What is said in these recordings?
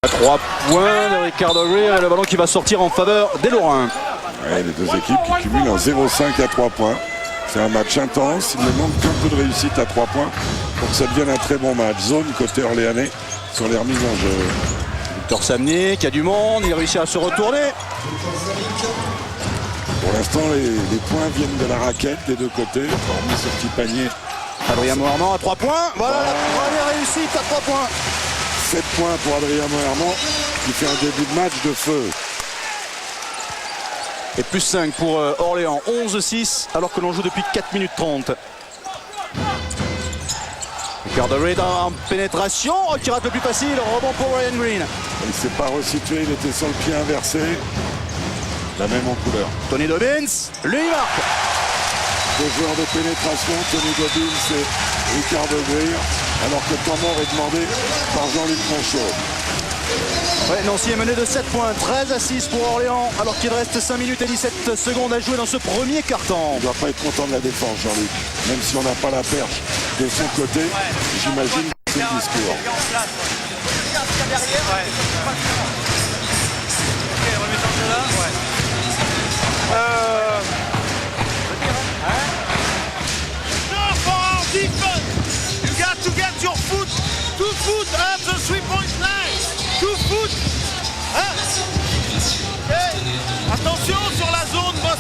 À 3 points de Ricardo Greer et le ballon qui va sortir en faveur des Lorrains. Ouais, les deux équipes qui cumulent un 0,5 à 3 points. C'est un match intense. Il ne manque qu'un peu de réussite à 3 points pour que ça devienne un très bon match. Zone côté orléanais sur les remises en jeu. Victor Samnier qui a du monde, il réussit à se retourner. Pour l'instant, les points viennent de la raquette des deux côtés. Hormis ce petit panier. Adrien Moerman à 3 points. Voilà la première réussite à 3 points. 7 points pour Adrien Moerman qui fait un début de match de feu. Et plus 5 pour Orléans, 11-6 alors que l'on joue depuis 4 minutes 30. Ricardo Greer en pénétration, qui rate le plus facile, rebond pour Ryan Green. Il ne s'est pas resitué, il était sur le pied inversé. La même en couleur. Tony Dobbins, lui il marque. Deux joueurs de pénétration, Tony Dobbins et Ricardo Greer, alors que le temps mort est demandé par Jean-Luc Monchot. Ouais, Nancy est mené de 7 points, 13-6 pour Orléans, alors qu'il reste 5 minutes et 17 secondes à jouer dans ce premier quart-temps. Il ne doit pas être content de la défense, Jean-Luc. Même si on n'a pas la perche de son côté, j'imagine que c'est le discours. You got to get your foot, 2 foot at the 3-point line. 2 foot. Hein? Hey, attention sur la zone, boss.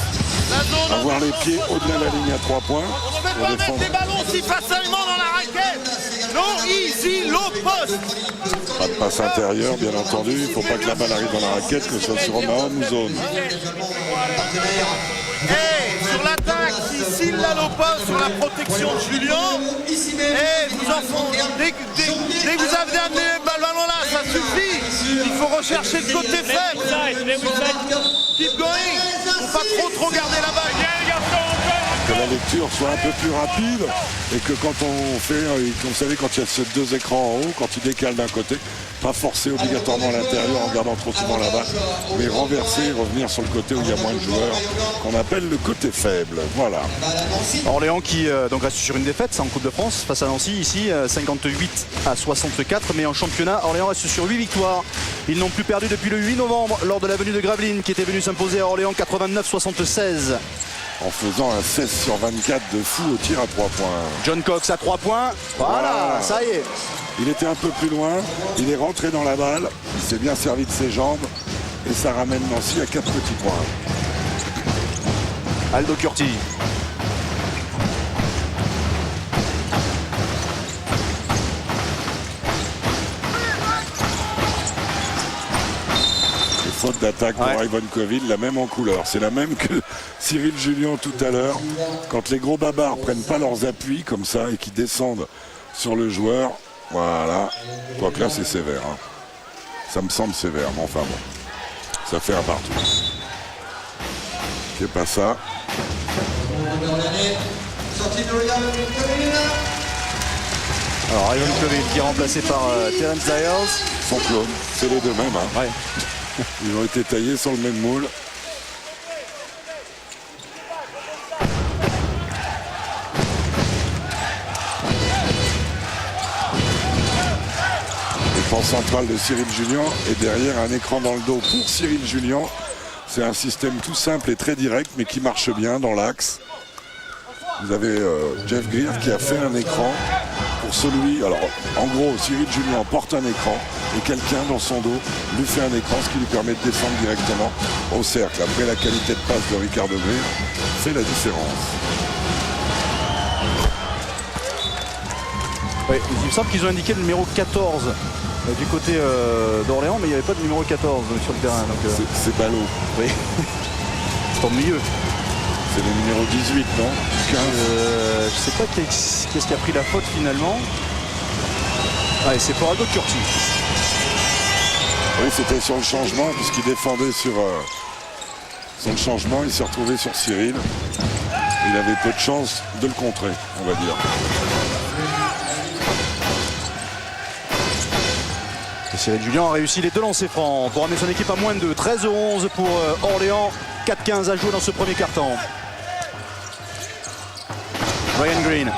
La zone. Avoir les pieds au-delà de la ligne à 3 points. On ne peut pas mettre des ballons si facilement dans la raquette. No easy, low post. Pas de passe intérieure, bien entendu. Il ne faut pas que la balle arrive dans la raquette, que ce soit sur Omaha ou zone. Hey, sur l'attaque, ici la low post, sur la protection de Julien. Hey, vous enfants, dès que vous avez amené le ballon là, ça suffit. Il faut rechercher le côté faible. Keep going. Faut pas trop garder la balle. Que la lecture soit un peu plus rapide et que quand on fait, vous savez, quand il y a ces deux écrans en haut, quand il décale d'un côté, pas forcer obligatoirement l'intérieur en gardant trop souvent la balle, mais renverser, revenir sur le côté où il y a moins de joueurs, qu'on appelle le côté faible. Voilà. Orléans qui donc reste sur une défaite, c'est en Coupe de France face à Nancy, ici 58-64, mais en championnat, Orléans reste sur 8 victoires. Ils n'ont plus perdu depuis le 8 novembre lors de la venue de Gravelines qui était venu s'imposer à Orléans 89-76. En faisant un 16 sur 24 de fou au tir à 3 points. John Cox à 3 points, voilà, ça y est. Il était un peu plus loin, il est rentré dans la balle, il s'est bien servi de ses jambes et ça ramène Nancy à 4 petits points. Aldo Curti. Faute d'attaque pour Ivan Coville, la même en couleur. C'est la même que Cyril Julien tout à l'heure. Quand les gros babards prennent pas leurs appuis comme ça et qui descendent sur le joueur, voilà. Quoique là c'est sévère. Hein. Ça me semble sévère, mais enfin bon. Ça fait un partout. C'est pas ça. Alors Ivan Coville qui est remplacé par Terence Dyers. Son clone, c'est les deux mêmes. Hein. Ouais. Ils ont été taillés sur le même moule. Défense centrale de Cyril Julien et derrière un écran dans le dos pour Cyril Julien. C'est un système tout simple et très direct mais qui marche bien dans l'axe. Vous avez Jeff Greer qui a fait un écran pour celui. Alors en gros, Cyril Julien porte un écran et quelqu'un dans son dos lui fait un écran, ce qui lui permet de descendre directement au cercle. Après, la qualité de passe de Ricardo Greer fait la différence. Oui, il me semble qu'ils ont indiqué le numéro 14 du côté d'Orléans, mais il n'y avait pas de numéro 14 sur le terrain. C'est ballot. Oui. C'est au milieu. C'est le numéro 18, non 15. Je sais pas qu'est-ce qui a pris la faute finalement. Ah, et c'est pour Aldo Curti. Oui, c'était sur le changement, puisqu'il défendait sur le changement. Il s'est retrouvé sur Cyril. Il avait peu de chance de le contrer, on va dire. Et Cyril Julien a réussi les 2 lancers francs pour amener son équipe à moins de 13-11 pour Orléans. 4-15 à jouer dans ce premier quart-temps. Ryan Green.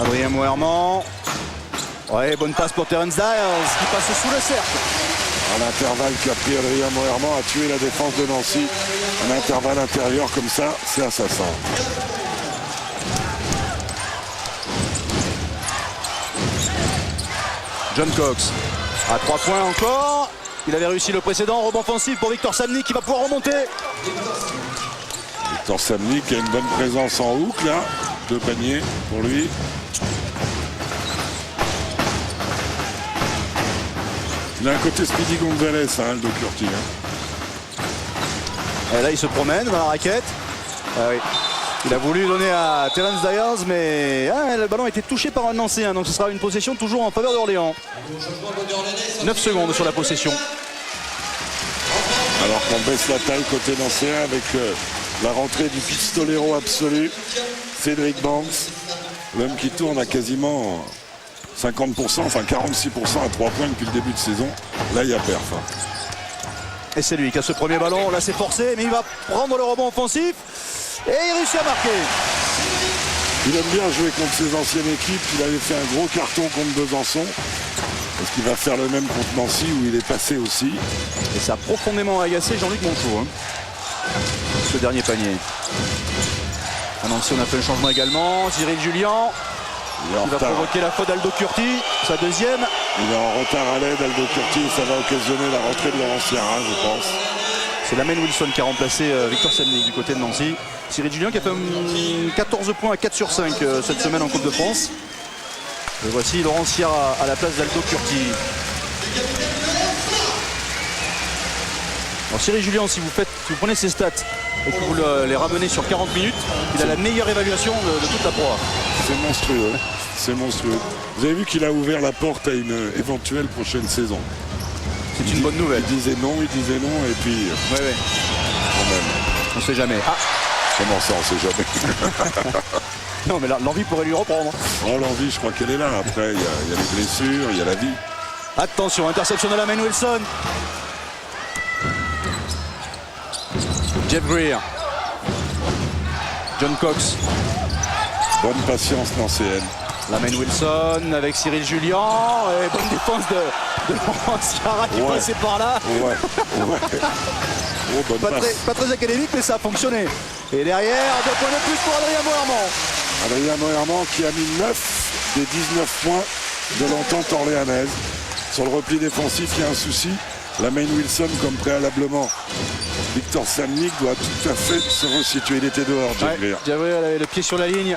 Adrien Moerman. Ouais, bonne passe pour Terence Dyers qui passe sous le cercle. À l'intervalle qu'a pris Adrien Moerman a tué la défense de Nancy. Un intervalle intérieur comme ça, c'est assassin. John Cox à 3 points encore. Il avait réussi le précédent. Rebond offensif pour Victor Samny qui va pouvoir remonter. Victor Samny qui a une bonne présence en hook là. 2 paniers pour lui. Il a un côté Speedy Gonzalez, hein, Aldo Curti. Et là, il se promène dans la raquette. Ah oui. Il a voulu donner à Terence Dyers, mais le ballon a été touché par un ancien. Donc ce sera une possession toujours en faveur d'Orléans. 9 secondes sur la possession. Alors qu'on baisse la taille côté nancéen avec la rentrée du pistolero absolu, Cédric Banks. L'homme qui tourne à quasiment 50%, enfin 46% à 3 points depuis le début de saison. Là, il y a perf. Et c'est lui qui a ce premier ballon. Là, c'est forcé, mais il va prendre le rebond offensif. Et il réussit à marquer. Il aime bien jouer contre ses anciennes équipes. Il avait fait un gros carton contre Besançon. Est-ce qu'il va faire le même contre Nancy où il est passé aussi? Et ça a profondément agacé Jean-Luc Monchaux. Hein. Ce dernier panier. À Nancy, on a fait un changement également. Cyril Julien. Il va provoquer la faute d'Aldo Curti. Sa deuxième. Il est en retard à l'aide, Aldo Curti. Ça va occasionner la rentrée de Laurent Sierra, je pense. C'est Lamine Wilson qui a remplacé Victor Samny du côté de Nancy. Cyril Julien qui a fait 14 points à 4 sur 5 cette semaine en Coupe de France. Et voici Laurent Sierra à la place d'Aldo Curti. Alors Cyril Julien, si vous prenez ses stats et que vous les ramenez sur 40 minutes, il a la meilleure évaluation de toute la proie. C'est monstrueux. C'est monstrueux. Vous avez vu qu'il a ouvert la porte à une éventuelle prochaine saison. C'est une bonne nouvelle. Il disait non, et puis Ouais. quand même. On sait jamais. Ah, Comment ça, on sait jamais. non, mais l'envie pourrait lui reprendre. Oh, l'envie, je crois qu'elle est là. Après, il y a les blessures, il y a la vie. Attention, interception de Lamine Wilson. Jeff Greer. John Cox. Bonne patience nancéenne. Lamine Wilson avec Cyril Julien. Et bonne défense de Laurent Sierra qui Ouais. passait par là. Ouais. Oh, bonne passe. Pas très académique, mais ça a fonctionné. Et derrière, 2 points de plus pour Adrien Moerman. Adrien Moerman qui a mis 9 des 19 points de l'entente orléanaise. Sur le repli défensif, il y a un souci. Lamine Wilson, comme préalablement, Victor Samny doit tout à fait se resituer. Il était dehors, Jeff Greer. Jeff Greer avait le pied sur la ligne.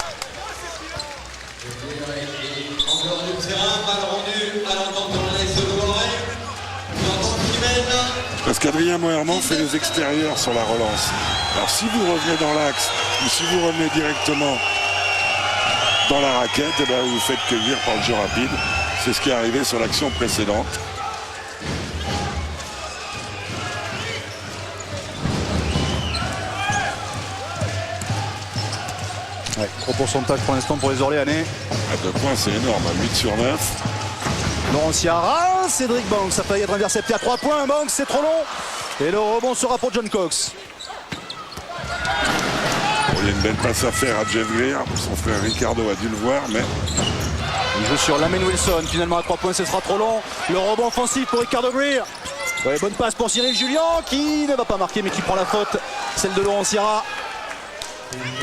Encore du terrain, mal rendu à l'entente orléanaise de Loiret. L'entente qui mène. Parce qu'Adrien Moerman fait les extérieurs sur la relance. Alors si vous revenez dans l'axe ou si vous revenez directement dans la raquette, eh ben, vous vous faites cueillir par le jeu rapide. C'est ce qui est arrivé sur l'action précédente. Ouais, gros pourcentage pour l'instant pour les Orléanais. À 2 points, c'est énorme. 8 sur 9. Laurent Sierra, Cédric Banks, ça failli être intercepté à 3 points. Banks, c'est trop long. Et le rebond sera pour John Cox. Bon, il y a une belle passe à faire à Jeff Greer. Son frère Ricardo a dû le voir, mais Il joue sur Lamine Wilson. Finalement à 3 points, ce sera trop long. Le rebond offensif pour Ricardo Greer. Ouais, bonne passe pour Cyril Julien qui ne va pas marquer mais qui prend la faute. Celle de Laurent Sierra.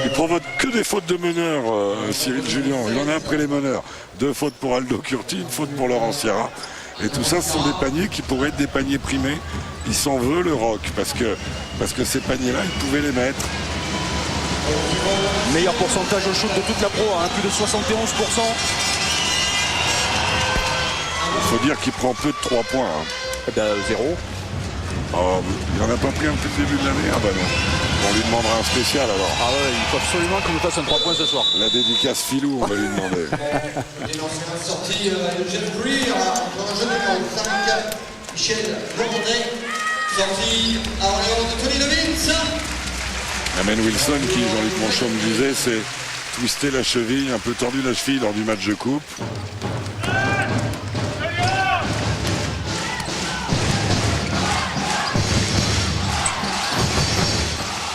il provoque que des fautes de meneurs, Cyril Julien. Il en a après les meneurs. 2 fautes pour Aldo Curti, une faute pour Laurent Sierra. Et tout ça, ce sont des paniers qui pourraient être des paniers primés. Il s'en veut, le Rock, parce que ces paniers-là, il pouvait les mettre. Meilleur pourcentage au shoot de toute la pro, hein, plus de 71%. Il faut dire qu'il prend peu de 3 points. Hein. Eh ben, 0. Oh, il n'en a pas pris un depuis le début de l'année. Ah bah non. On lui demandera un spécial alors. Ah ouais, il faut absolument qu'on nous fasse un 3 points ce soir. La dédicace Filou, on va lui demander. Et l'ancienne sortie de Jeff Greer, encore un jeune numéro 5, Michel Blondet, sortie à Orléans de Tony Levins. Lamine Wilson, qui, Jean-Luc Monchon me disait, c'est twisté la cheville, un peu tordu la cheville lors du match de coupe.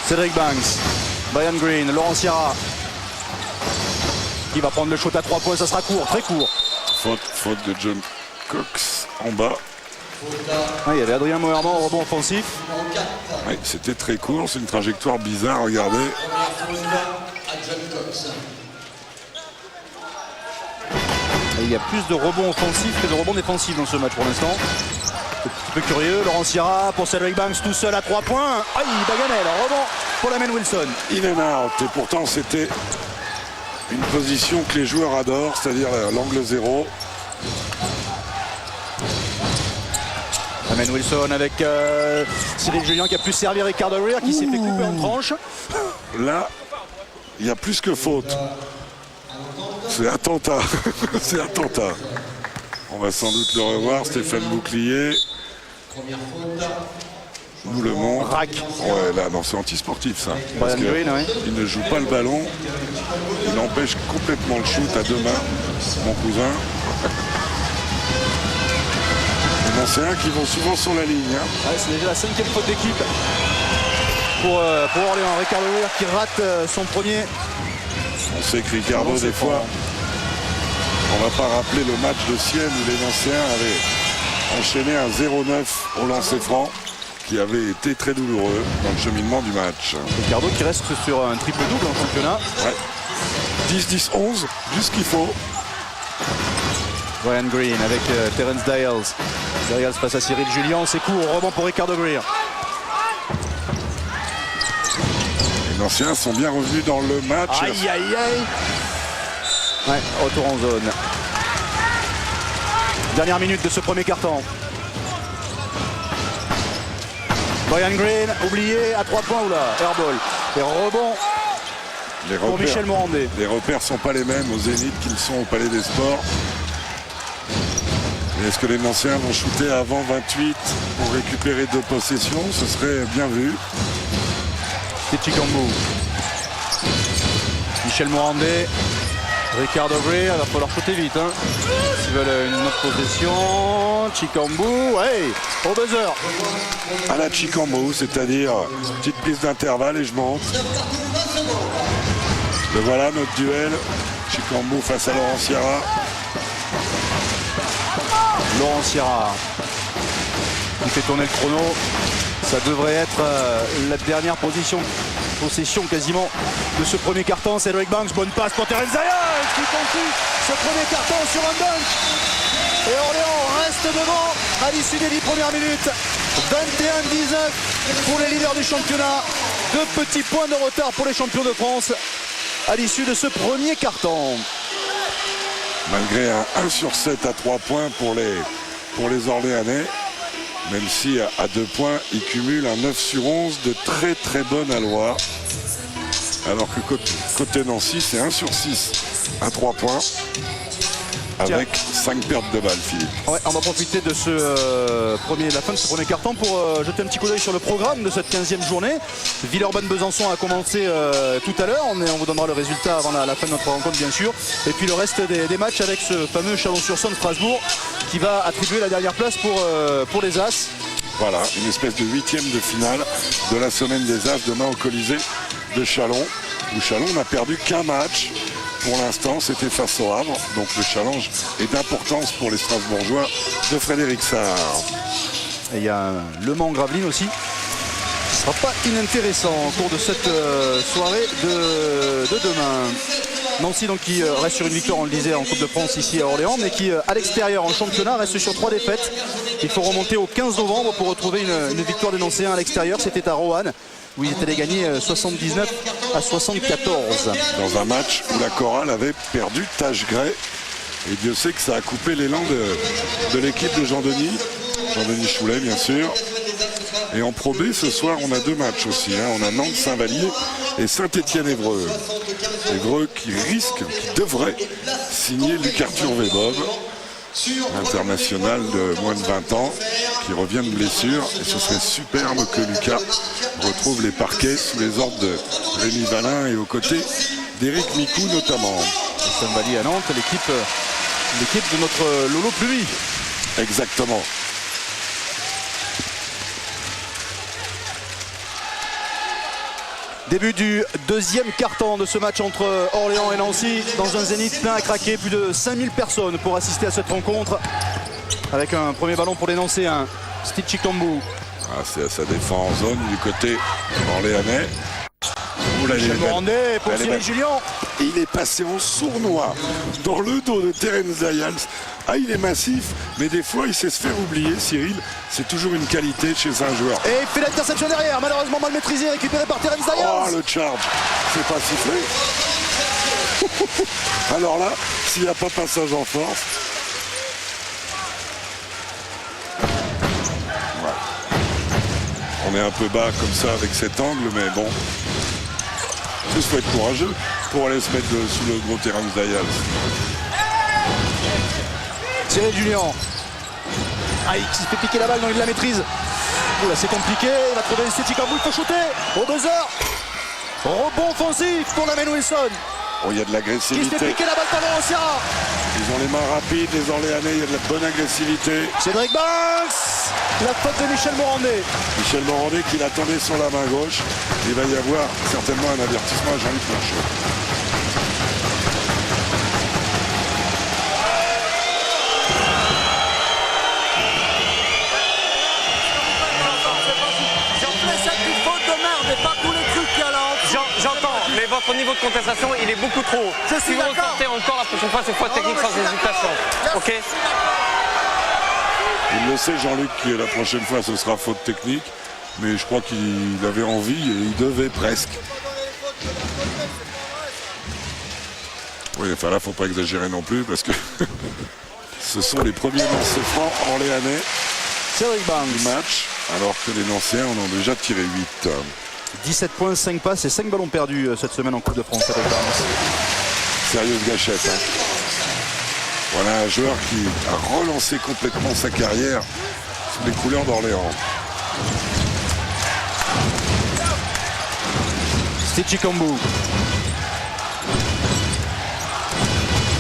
Cédric Banks, Brian Green, Laurent Sierra qui va prendre le shot à 3 points, ça sera court, très court. Faute de John Cox en bas. Ah, il y avait Adrien Moerman au rebond offensif. Oui, c'était très court, c'est une trajectoire bizarre, regardez. Et il y a plus de rebonds offensifs que de rebonds défensifs dans ce match pour l'instant. Un petit peu curieux, Laurent Sierra pour Cedric Banks tout seul à 3 points. Aïe, Baganel, rebond pour la main Wilson. In and out, et pourtant c'était une position que les joueurs adorent, c'est-à-dire l'angle 0. Amen Wilson avec Cyril Julien qui a pu servir Ricardo Greer qui s'est fait couper en tranches. Là, il y a plus que faute. C'est attentat. C'est attentat. On va sans doute le revoir, Stéphane Bouclier. Nous le montre. Rack. Ouais, là, non, c'est anti-sportif ça. Parce Brian Green, ouais. il ne joue pas le ballon. Il empêche complètement le shoot à 2 mains, mon cousin. Les anciens qui vont souvent sur la ligne. Hein. Ouais, c'est déjà la 5e faute d'équipe pour Orléans. Ricardo Greer qui rate son premier. On sait que Ricardo, des fois, on va pas rappeler le match de Sienne où les Nancéens avaient enchaîné un 0-9 au lancer franc qui avait été très douloureux dans le cheminement du match. Ricardo qui reste sur un triple-double en championnat. Ouais. 10-10-11, juste ce qu'il faut. Brian Green avec Terence Dials. Dials face à Cyril Julien, c'est court, rebond pour Ricardo Greer. Les Nancéens sont bien revenus dans le match. Aïe aïe aïe. Ouais, retour en zone. Dernière minute de ce premier carton. Brian Green, oublié, à 3 points, oula, airball. Et rebond pour Michel Morandé. Les repères sont pas les mêmes au Zénith qu'ils sont au Palais des Sports. Est-ce que les Nancéens vont shooter avant 28 pour récupérer 2 possessions? Ce serait bien vu. C'est Chikambu. Michel Morandé. Ricardo Greer, il va falloir shooter vite. Hein. S'ils veulent une autre possession. Chikambu, ouais, au buzzer. À la Chikambu, c'est-à-dire petite prise d'intervalle et je monte. Le voilà notre duel. Chikambu face à Laurent Sierra. Laurent Sierra qui fait tourner le chrono. Ça devrait être la dernière possession quasiment de ce premier carton. Cedric Banks, bonne passe pour Terence Dials qui conclut ce premier carton sur un dunk. Et Orléans reste devant à l'issue des 10 premières minutes. 21-19 pour les leaders du championnat. 2 petits points de retard pour les champions de France à l'issue de ce premier carton. Malgré un 1 sur 7 à 3 points pour les Orléanais, même si à 2 points, ils cumulent un 9 sur 11 de très très bonne aloi. Alors que côté Nancy, c'est 1 sur 6 à 3 points. Avec 5 pertes de balles, Philippe. Ouais, on va profiter de la fin de ce premier carton pour jeter un petit coup d'œil sur le programme de cette 15e journée. Villeurbanne-Besançon a commencé tout à l'heure. On vous donnera le résultat avant la fin de notre rencontre, bien sûr. Et puis le reste des matchs avec ce fameux Chalon-sur-Saône-Strasbourg qui va attribuer la dernière place pour les As. Voilà, une espèce de 8e de finale de la semaine des As demain au Colisée de Chalon. Où Chalon n'a perdu qu'un match. Pour l'instant, c'était face au Havre. Donc le challenge est d'importance pour les Strasbourgeois de Frédéric Sarr. Et il y a Le Mans-Gravelines aussi. Ce ne sera pas inintéressant au cours de cette soirée de demain. Nancy donc qui reste sur une victoire, on le disait, en Coupe de France ici à Orléans, mais qui à l'extérieur en championnat reste sur 3 défaites. Il faut remonter au 15 novembre pour retrouver une victoire des Nancéens à l'extérieur. C'était à Roanne, où ils étaient allés gagner 79 à 74. Dans un match où la chorale avait perdu Tache-Gray. Et Dieu sait que ça a coupé l'élan de l'équipe de Jean-Denis Choulet, bien sûr. Et en Pro B, ce soir, on a 2 matchs aussi. Hein. On a Nantes-Saint-Vallier et Saint-Étienne-Évreux. Évreux qui devrait signer Luc-Arthur Vébob, international de moins de 20 ans, qui revient de blessure. Et ce serait superbe que Lucas retrouve les parquets sous les ordres de Rémi Valin et aux côtés d'Éric Micou notamment. Saint-Vallier à Nantes, l'équipe de notre Lolo Pluie. Exactement. Début du deuxième quart-temps de ce match entre Orléans et Nancy dans un Zénith plein à craquer. Plus de 5000 personnes pour assister à cette rencontre. Avec un premier ballon pour les Nancéens. Steve Chikambu. Ah, ça défend en zone du côté orléanais. Michel Morandé pour Cyril Julien. Il est passé en sournois dans le dos de Terence Dayals. Ah, il est massif, mais des fois il sait se faire oublier. Cyril, c'est toujours une qualité chez un joueur. Et il fait l'interception derrière, malheureusement mal maîtrisé, récupéré par Terence Dayals. Oh, le charge, c'est pas sifflé. Alors là, s'il n'y a pas passage en force. Ouais. On est un peu bas comme ça avec cet angle, mais bon. Il faut être courageux pour aller se mettre sous le gros terrain de Dayals. Cyril Julien. Ah, il se fait piquer la balle, non, il la maîtrise. Oula, c'est compliqué, il va trouver Steve Chikambu, il faut shooter. Au buzzer. Rebond offensif pour la Wilson. Oh, il y a de Qui se l'agressivité. fait piquer la balle par Laurentiara. Ils ont les mains rapides, les Orléanais, il y a de la bonne agressivité. Cédric Banks. La faute de Michel Morandé. Michel Morandé qui l'attendait sur la main gauche. Il va y avoir certainement un avertissement à Jean-Luc Marchand. J'entends, mais votre niveau de contestation, il est beaucoup trop haut. Si vous ressortez encore la prochaine fois, c'est faute technique sans hésitation. Ok? Il le sait, Jean-Luc, que la prochaine fois ce sera faute technique. Mais je crois qu'il avait envie et il devait presque. Oui, enfin là, faut pas exagérer non plus parce que ce sont les premiers lancers francs orléanais Cédric du Banks. match, alors que les Nancéens en ont déjà tiré 8. 17 points, 5 passes et 5 ballons perdus cette semaine en Coupe de France. Cédric Banks. Sérieuse gâchette. Hein. Voilà un joueur qui a relancé complètement sa carrière sous les couleurs d'Orléans. Steve Chikambu.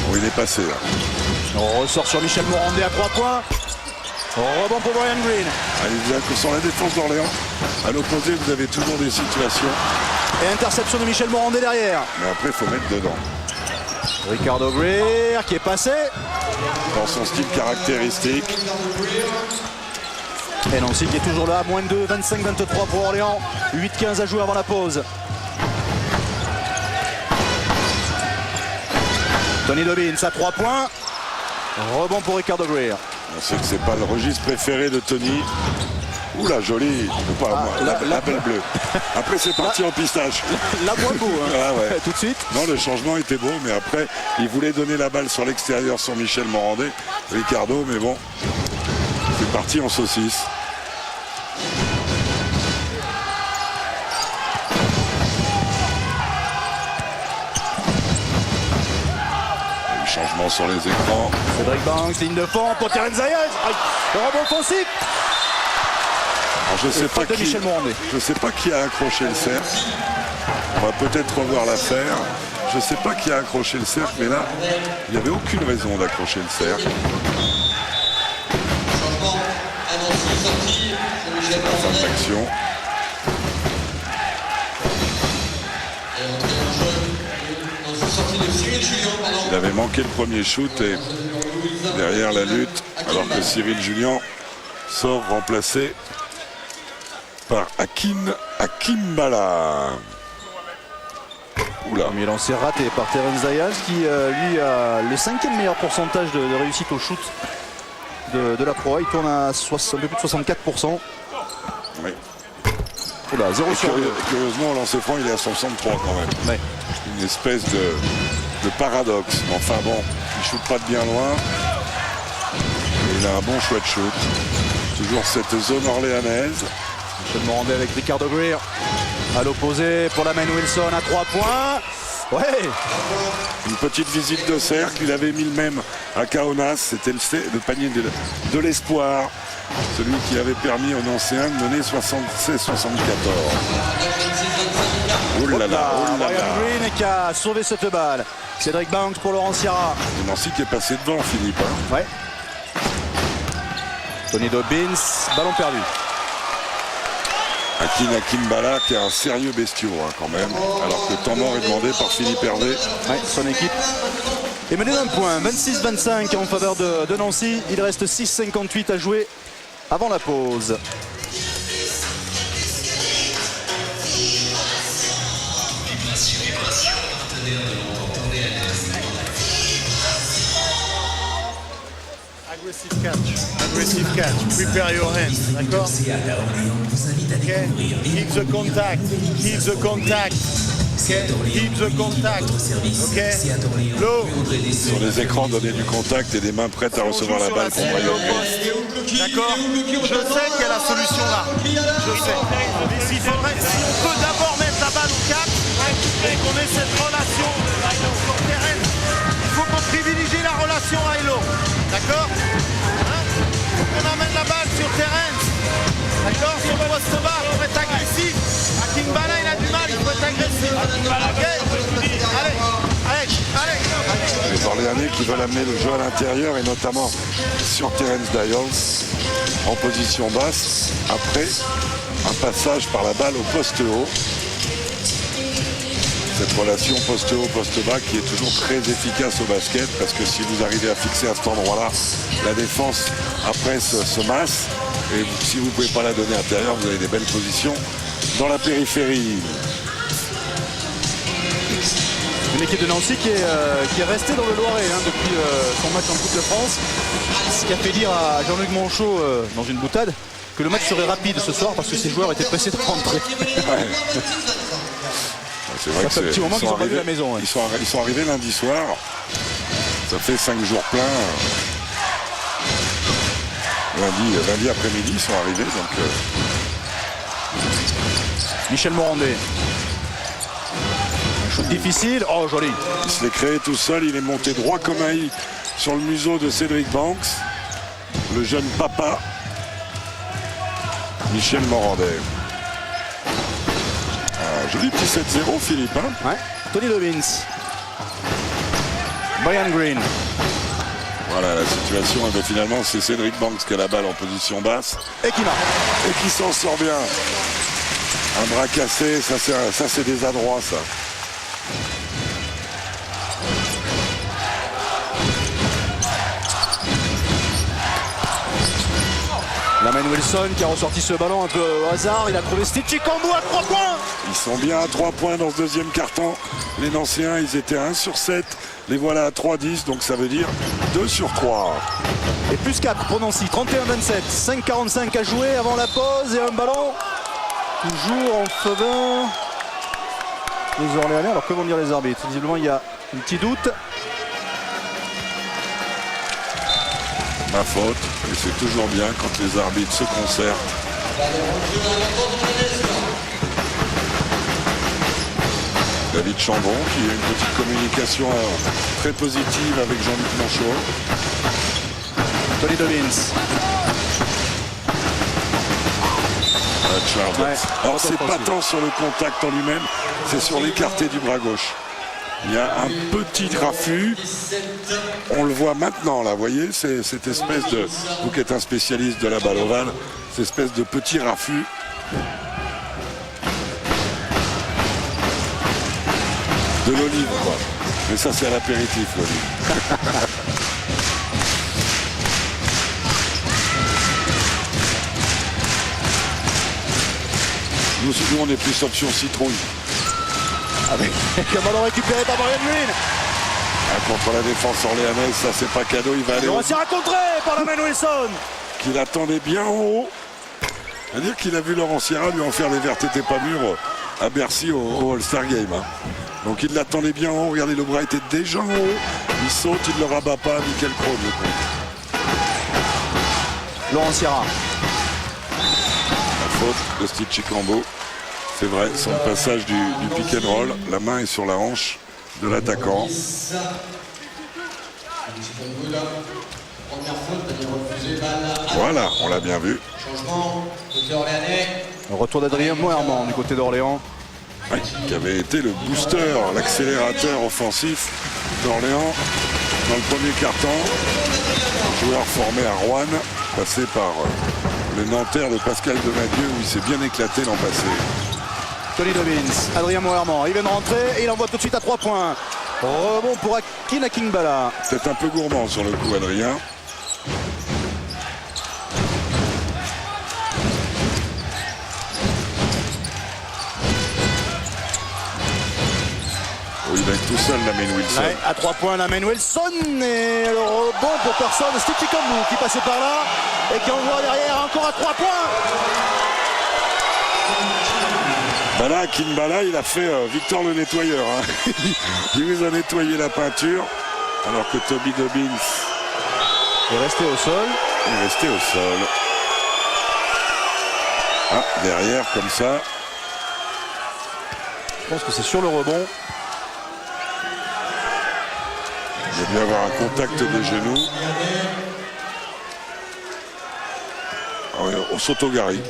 Bon, il est passé là. On ressort sur Michel Morandé à 3 points. Rebond pour Brian Green. Allez, bien que sur la défense d'Orléans, à l'opposé, vous avez toujours des situations. Et interception de Michel Morandé derrière. Mais après, il faut mettre dedans. Ricardo Greer qui est passé. Dans son style caractéristique. Et Nancy qui est toujours là, moins de 2, 25-23 pour Orléans. 8-15 à jouer avant la pause. Tony Dobbins à 3 points. Rebond pour Ricardo Greer. On sait que c'est pas le registre préféré de Tony. Oula, joli. La belle bleue. Après, c'est parti en pistache. La moins beau, hein. Ah ouais. Tout de suite. Non, le changement était beau, mais après, il voulait donner la balle sur l'extérieur sur Michel Morandé, Ricardo, mais bon, c'est parti en saucisse. Changement sur les écrans. Cédric Banks, ligne de fond pour Terence Dayals. Le rebond offensif. Alors, je sais pas qui a accroché le cercle. On va peut-être revoir l'affaire. Je sais pas qui a accroché le cercle, mais là, il n'y avait aucune raison d'accrocher le cercle. Changement annoncé, sortie de Michel Morandé. Action. Et entrée en jeu, dans sortie de Cyril Julien, pardon. Il avait manqué le premier shoot et derrière la lutte, alors que Cyril Julien sort remplacé par Akimbala. Oula. Mais lancé raté par Terence Dayals qui lui a le 5e meilleur pourcentage de réussite au shoot de la Pro A. Il tourne à un peu plus de 64%. Oui. Oula, 0 sur 2. Curieusement, au lancer franc, il est à 63 quand même. Ouais. Une espèce de paradoxe. Mais enfin bon, il ne shoot pas de bien loin. Et il a un bon chouette shoot. Toujours cette zone orléanaise. Michel Morandé avec Ricardo Greer. À l'opposé pour la main Wilson à 3 points. Ouais. Une petite visite de cercle. Il avait mis le même à Kaunas. C'était le panier de l'espoir. Celui qui avait permis aux Nancéens de mener 76-74. Oh là là, oh là Brian là. Green qui a sauvé cette balle. Cédric Banks pour Laurentiara. Et Nancy qui est passé devant, Philippe. Hein. Ouais. Tony Dobbins, ballon perdu. Akimbala qui est un sérieux bestiau quand même, alors que le temps mort est demandé par Philippe Hervé. Ouais, son équipe est menée d'un point, 26-25 en faveur de Nancy. Il reste 6,58 à jouer avant la pause. Aggressive catch, prepare your hands, d'accord? Okay. Keep the contact, okay? Keep the contact, okay? Low. Sur les écrans, donner du contact et des mains prêtes à recevoir la balle pour Brian Green. D'accord? Je sais qu'il y a la solution là, je sais. Mais si on peut d'abord mettre la balle au 4 et qu'on ait cette relation sur terrain, il faut qu'on privilégie la relation high-low, d'accord? On amène la balle sur terrain, d'accord, sur le poste bas, il faut être agressif. Akimbala il a du mal, il faut être agressif. Okay. Allez. Les Orléanais qui veulent amener le jeu à l'intérieur et notamment sur Terence Dayals en position basse après un passage par la balle au poste haut. Cette relation poste haut, poste bas qui est toujours très efficace au basket parce que si vous arrivez à fixer à cet endroit-là, la défense après se masse et si vous ne pouvez pas la donner intérieure, vous avez des belles positions dans la périphérie. Une équipe de Nancy qui est restée dans le Loiret depuis son match en Coupe de France. Ce qui a fait dire à Jean-Luc Monchot dans une boutade que le match serait rapide ce soir parce que ses joueurs étaient pressés de rentrer. Ouais. C'est vrai ça fait un petit moment qu'ils n'ont pas vu la maison. Ouais. Ils sont arrivés lundi soir. Ça fait 5 jours pleins. Lundi après-midi, ils sont arrivés. Donc, Michel Morandet. Un shoot difficile. Oh, joli. Il se l'est créé tout seul. Il est monté droit comme un i sur le museau de Cédric Banks. Le jeune papa. Michel Morandet. Joli petit 7-0, Philippe. Ouais. Tony Robbins. Brian Green. Voilà la situation. Et finalement, c'est Cédric Banks qui a la balle en position basse. Et qui marque. Et qui s'en sort bien. Un bras cassé, ça c'est des adroits, ça. Lamen Wilson qui a ressorti ce ballon un peu au hasard. Il a trouvé Steve Chikambu à 3 points. Ils sont bien à 3 points dans ce deuxième carton. Les Nancéens, ils étaient à 1 sur 7. Les voilà à 3-10, donc ça veut dire 2 sur 3. Et plus 4 pour Nancy, 31-27. 5-45 à jouer avant la pause et un ballon toujours en faveur des Orléanais. Alors que vont dire les arbitres? Visiblement il y a un petit doute. Ma faute, et c'est toujours bien quand les arbitres se concertent. David Chambon qui a une petite communication très positive avec Jean-Luc Monchot. Tony Robbins. Ouais, alors c'est pas tant sur le contact en lui-même, c'est sur l'écarté du bras gauche. Il y a un petit raffut. On le voit maintenant là, vous voyez, c'est cette espèce de, vous qui êtes un spécialiste de la balle ovale, cette espèce de petit raffut. De l'olive quoi. Mais ça c'est à l'apéritif l'olive. Nous on est plus option citrouille. Avec un ballon récupéré par Brian Green. Contre la défense orléanaise, ça c'est pas cadeau, il va aller. Il va se rencontrer par Lamen Wilson. Qu'il attendait bien en haut. C'est-à-dire qu'il a vu Laurent Sierra lui en faire les vertes étaient pas mûres à Bercy au All-Star Game. Donc il l'attendait bien en haut. Regardez, le bras était déjà en haut. Il saute, il ne le rabat pas. Nickel Crone le compte. Laurent Sierra. La faute de Steve Chikambu. C'est vrai, son passage du pick and roll. La main est sur la hanche de l'attaquant. Voilà, on l'a bien vu. Le retour d'Adrien Moerman du côté d'Orléans. Oui, qui avait été le booster, l'accélérateur offensif d'Orléans dans le premier quart-temps. Joueur formé à Rouen, passé par le Nanterre de Pascal Demadieu où il s'est bien éclaté l'an passé. Tony Dobbins, Adrien Moerman, il vient de rentrer et il envoie tout de suite à 3 points. Rebond pour Akin Akingbala. Peut-être un peu gourmand sur le coup, Adrien. Oh, il va être tout seul, la Main Wilson. Ouais, à 3 points, la Main Wilson. Et le rebond pour personne. Steve Chikambu qui passait par là et qui envoie derrière encore à 3 points. Ben là, Akingbala, il a fait Victor le nettoyeur. Hein. Il vous a nettoyé la peinture, alors que Toby Dobbins est resté au sol. est resté au sol. Ah, derrière, comme ça. Je pense que c'est sur le rebond. Il va bien avoir un contact des genoux. Ah ouais, au Sotogari.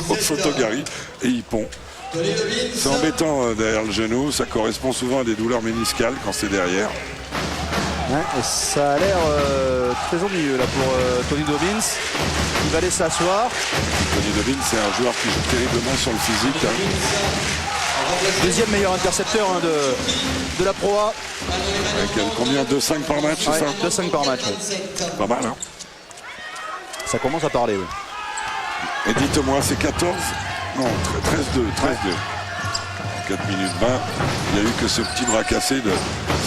Au Sotogari. Et il pond. C'est embêtant derrière le genou. Ça correspond souvent à des douleurs méniscales quand c'est derrière. Ouais, et ça a l'air très ennuyeux là pour Tony Dobbins. Il va aller s'asseoir. Tony Dobbins, c'est un joueur qui joue terriblement sur le physique. Hein. Deuxième meilleur intercepteur hein, de la Pro A. Avec combien? 2-5 par match, c'est Ouais, ça? 2-5 par match. Ouais. Pas mal, hein? Ça commence à parler, oui. Et dites-moi, c'est 14? Non, 13-2. 4 minutes 20. Il n'y a eu que ce petit bras cassé de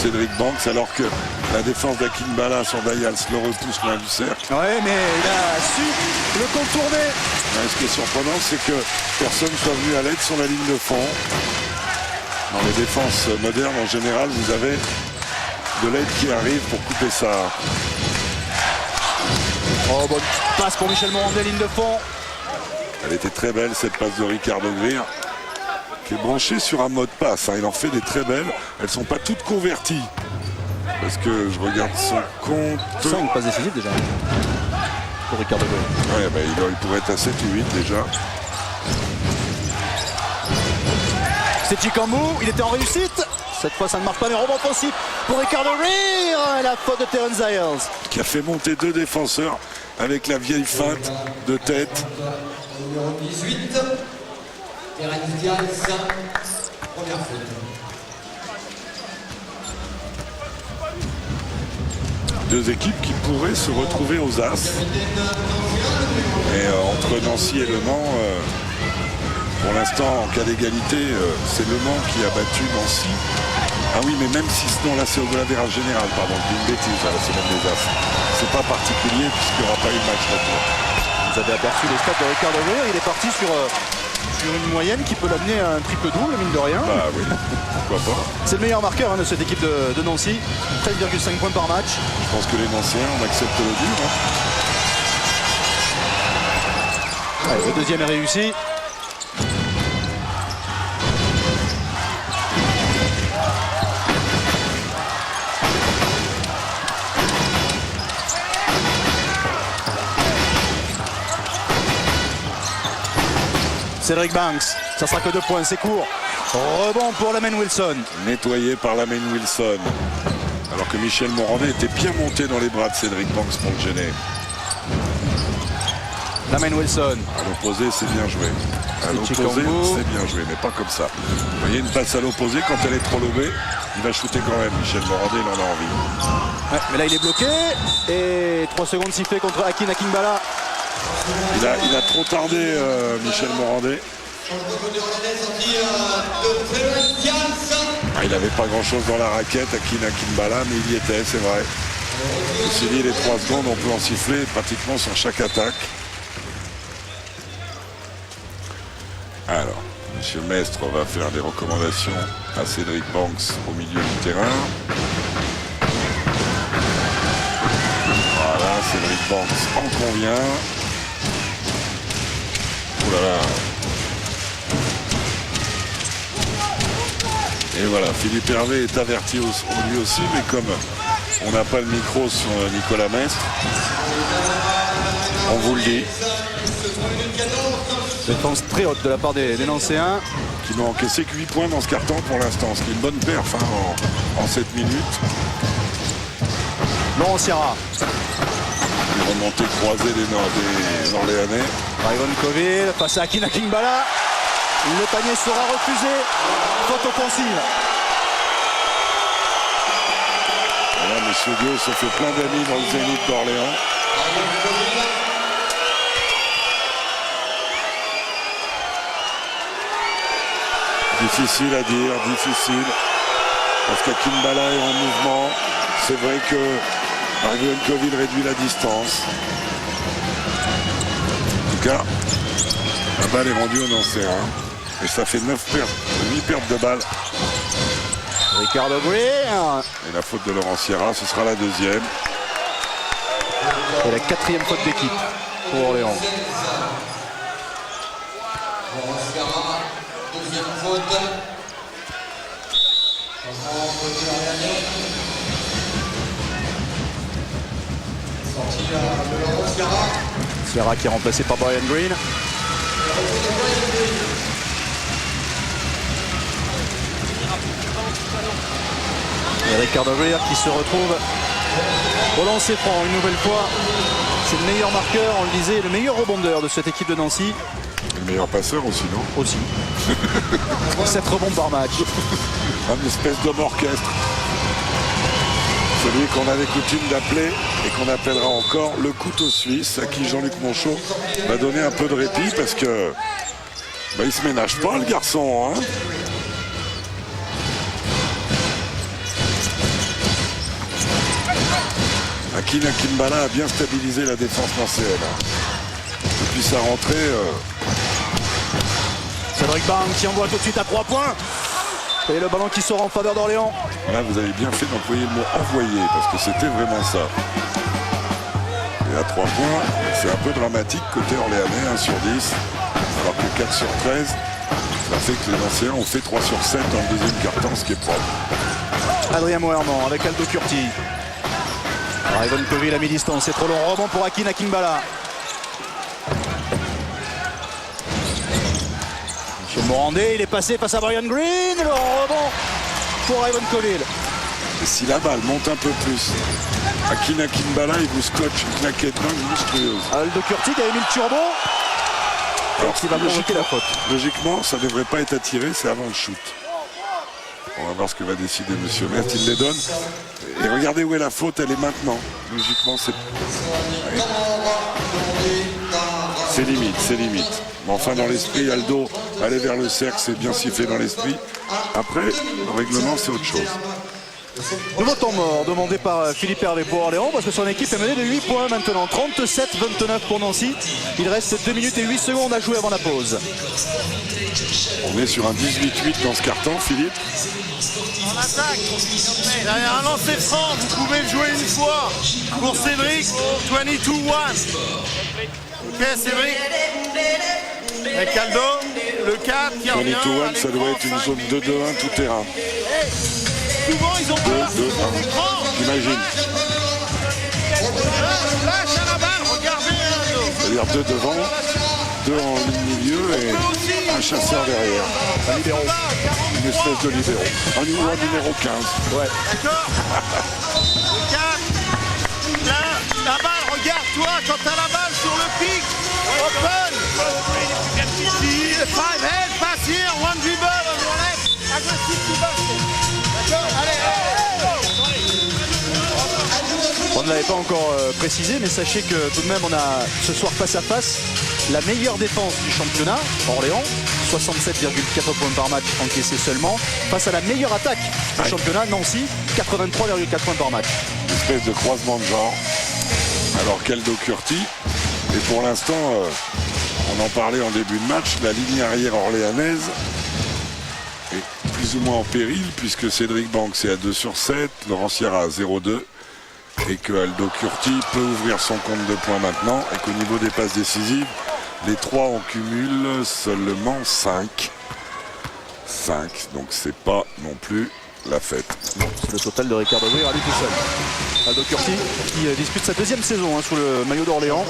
Cédric Banks, alors que la défense d'Akingbala sur Dayals le repousse loin du cercle. Ouais, mais il a su le contourner. Ouais, ce qui est surprenant, c'est que personne soit venu à l'aide sur la ligne de fond. Dans les défenses modernes, en général, vous avez de l'aide qui arrive pour couper ça. Oh, bonne passe pour Michel Morandé, ligne de fond. Elle était très belle, cette passe de Ricardo Greer, qui est branchée sur un mode passe. Hein. Il en fait des très belles. Elles ne sont pas toutes converties. Parce que je regarde son compte. 5 passes décisives déjà. Pour Ricardo Greer. Ouais, ben, il pourrait être à 7 ou 8 déjà. C'est Chikambu, il était en réussite. Cette fois, ça ne marche pas, mais rebond offensif pour Ricardo Greer. Et la faute de Terence Dayals. Qui a fait monter 2 défenseurs avec la vieille feinte de tête. Numéro 18, Terence Dayals, première faute. Deux équipes qui pourraient se retrouver aux As. Et entre Nancy et Le Mans, pour l'instant, en cas d'égalité, c'est Le Mans qui a battu Nancy. Ah oui, mais même si sinon là c'est au goal-average général, pardon, c'est une bêtise à la semaine des As. C'est pas particulier puisqu'il n'y aura pas eu de match retour. Vous avez aperçu les stats de Ricardo Greer, il est parti sur une moyenne qui peut l'amener à un triple-double, mine de rien. Bah oui, pourquoi pas. C'est le meilleur marqueur hein, de cette équipe de Nancy, 13,5 points par match. Je pense que les Nancéens, on accepte le dur. Hein. Ouais, le deuxième est réussi. Cédric Banks, ça sera que 2 points, c'est court. Rebond pour la Main Wilson. Nettoyé par la Main Wilson. Alors que Michel Morandé était bien monté dans les bras de Cédric Banks pour le gêner. La Main Wilson. À l'opposé, c'est bien joué. À l'opposé, c'est bien joué, mais pas comme ça. Vous voyez, une passe à l'opposé, quand elle est trop levée, il va shooter quand même. Michel Morandé, il en a envie. Ouais, mais là, il est bloqué. Et 3 secondes sifflées contre Akin Akingbala. Il a trop tardé, Michel Morandé. Ah, il n'avait pas grand-chose dans la raquette, Akin Akingbala, mais il y était, c'est vrai. Ceci dit, les 3 secondes, on peut en siffler pratiquement sur chaque attaque. Alors, M. Mestre va faire des recommandations à Cédric Banks au milieu du terrain. Voilà, Cédric Banks en convient. Oh là là. Et voilà, Philippe Hervé est averti lui aussi, mais comme on n'a pas le micro sur Nicolas Mestre, on vous le dit. Défense très haute de la part des Nancéens. Qui n'ont encaissé que 8 points dans ce carton pour l'instant, ce qui est une bonne perf hein, en 7 minutes. Laurent Sierra. remontée croisée des Orléanais. Rayvon Colville face à Akina Kingbala. Le panier sera refusé. Faute offensive. Voilà, M. Dio se fait plein d'amis dans le Zénith d'Orléans. Difficile à dire, difficile. Parce qu'Akinbala est en mouvement. C'est vrai que Rayvon Colville réduit la distance. En tout cas, la balle est rendue au lancer. Et ça fait 8 pertes de balles. Ricardo Greer. Et la faute de Laurent Sierra, ce sera la deuxième. Et la 4e faute d'équipe pour Orléans. Deuxième faute. Sortie de Laurent Sierra. Sierra qui est remplacé par Brian Green. Et Ricardo Greer qui se retrouve au lancer franc une nouvelle fois. C'est le meilleur marqueur, on le disait, le meilleur rebondeur de cette équipe de Nancy. Le meilleur passeur aussi, non? Aussi. 7 rebonds par match. Un espèce d'homme orchestre. Celui qu'on avait coutume d'appeler et qu'on appellera encore le couteau suisse, à qui Jean-Luc Monchot va donner un peu de répit parce que il se ménage pas, le garçon. Akina Kingbala a bien stabilisé la défense nancéenne. Depuis sa rentrée, Cédric Bang qui envoie tout de suite à 3 points. Et le ballon qui sort en faveur d'Orléans. là vous avez bien fait d'employer le mot envoyer parce que c'était vraiment ça. Et à 3 points, c'est un peu dramatique côté orléanais, 1 sur 10, alors que 4 sur 13, ça fait que les Nancéens ont fait 3 sur 7 dans le deuxième quart-temps, ce qui est propre. Adrien Moerman avec Aldo Curti. Rayvon Colville à mi-distance, c'est trop long, rebond pour Akina Kingbala. Michel Morandé, il est passé face à Brian Green, le rebond pour Rayvon Colville. Et si la balle monte un peu plus, Akina Kingbala, il vous scotche une claquette dingue monstrueuse. Aldo Curti qui avait mis le turbo. Alors, Qui va provoquer la faute. Logiquement, ça ne devrait pas être attiré, c'est avant le shoot. On va voir ce que va décider M. Mert, il les donne. Et regardez où est la faute, elle est maintenant. Logiquement, c'est limite, c'est limite. Mais enfin, dans l'esprit, Aldo, aller vers le cercle, c'est bien sifflé dans l'esprit. Après, le règlement, c'est autre chose. Nouveau temps mort demandé par Philippe Hervé pour Orléans parce que son équipe est menée de 8 points maintenant. 37-29 pour Nancy. Il reste 2 minutes et 8 secondes à jouer avant la pause. On est sur un 18-8 dans ce carton, Philippe. En attaque, il y a un lancer franc, vous pouvez le jouer une fois. Pour Cédric, 22-1. Ok Cédric. Et Caldo, le 4 qui revient. 22-1, ça doit être une zone 2-2-1 tout terrain. Souvent ils ont peur, 2-2-1. l'écran. J'imagine. Lâche à la balle, regardez. C'est-à-dire 2 devant, 2 en ligne milieu et un chasseur derrière. Un libéro. Une espèce de libéro. Un numéro 15. Ouais. D'accord. Le 4. Là, la balle, regarde-toi quand t'as la balle sur le pic. Open. 5 head, pass here, 1 dribble on your left. Aggressive to basket. D'accord. Allez. On ne l'avait pas encore précisé, mais sachez que tout de même on a ce soir face à face la meilleure défense du championnat, Orléans, 67,4 points par match encaissés seulement, face à la meilleure attaque du championnat, Nancy, 83,4 points par match. Une espèce de croisement de genre. Alors qu'Aldo Curti, et pour l'instant, on en parlait en début de match, la ligne arrière orléanaise est plus ou moins en péril, puisque Cédric Banks est à 2 sur 7, Laurent Sierra à 0,2. Et que Aldo Curti peut ouvrir son compte de points maintenant et qu'au niveau des passes décisives, les 3 en cumulent seulement 5. 5, donc c'est pas non plus la fête. C'est le total de Ricardo Greer à lui tout seul. Aldo Curti qui dispute sa 2e saison sous le maillot d'Orléans.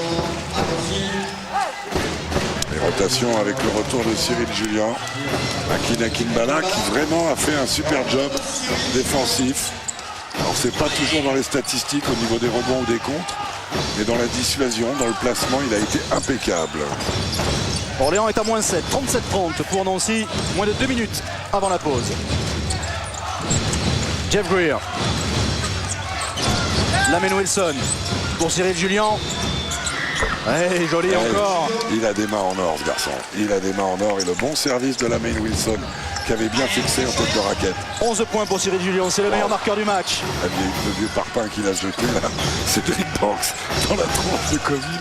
Les rotations avec le retour de Cyril Julien. Akina Kingbala qui vraiment a fait un super job défensif. Alors c'est pas toujours dans les statistiques au niveau des rebonds ou des contres, Mais dans la dissuasion, dans le placement, il a été impeccable. Orléans est à moins 7, 37-30 pour Nancy, moins de 2 minutes avant la pause. Jeff Greer. Lamenne Wilson pour Cyril Julien. Hey, joli encore. Il a des mains en or, ce garçon. Il a des mains en or et le bon service de Lamenne Wilson qui avait bien fixé en tête de raquette. 11 points pour Cyril Julien, c'est le meilleur marqueur du match. Le vieux parpaing qu'il a jeté là, c'est Derrick Banks dans la tronche de Coville.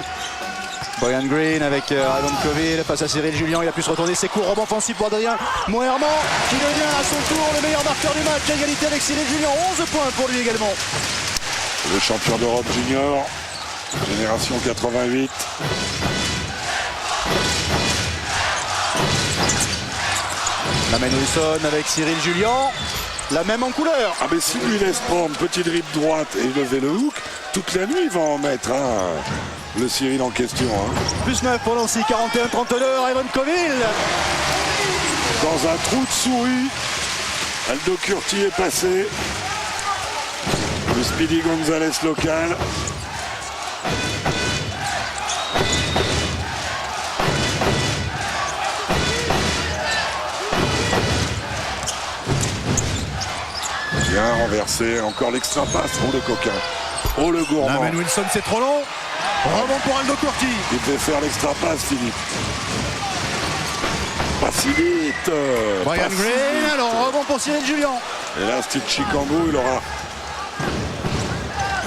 Brian Green avec Ivan Coville face à Cyril Julien. Il a pu se retourner ses coups. Rebond offensif pour Adrien Moerman qui devient à son tour le meilleur marqueur du match. À égalité avec Cyril Julien. 11 points pour lui également. Le champion d'Europe junior, génération 88. Lamenne Wilson avec Cyril Julien. La même en couleur. Ah mais s'il lui laisse prendre petit dribble droite et lever le hook, toute la nuit il va en mettre le Cyril en question. Plus 9 pour Nancy, 41-32, Ivan Coville. Dans un trou de souris, Aldo Curti est passé. Le Speedy Gonzalez local. Bien renversé, encore l'extra passe. Oh le coquin, oh le gourmand. Lamenne Wilson, c'est trop long. Rebond pour Aldo Curti. Il devait faire l'extra passe, Philippe. Pas si vite. Brian pas si Green, vite. alors rebond pour Cyril Julien. Et là, Steve Chicambo, il aura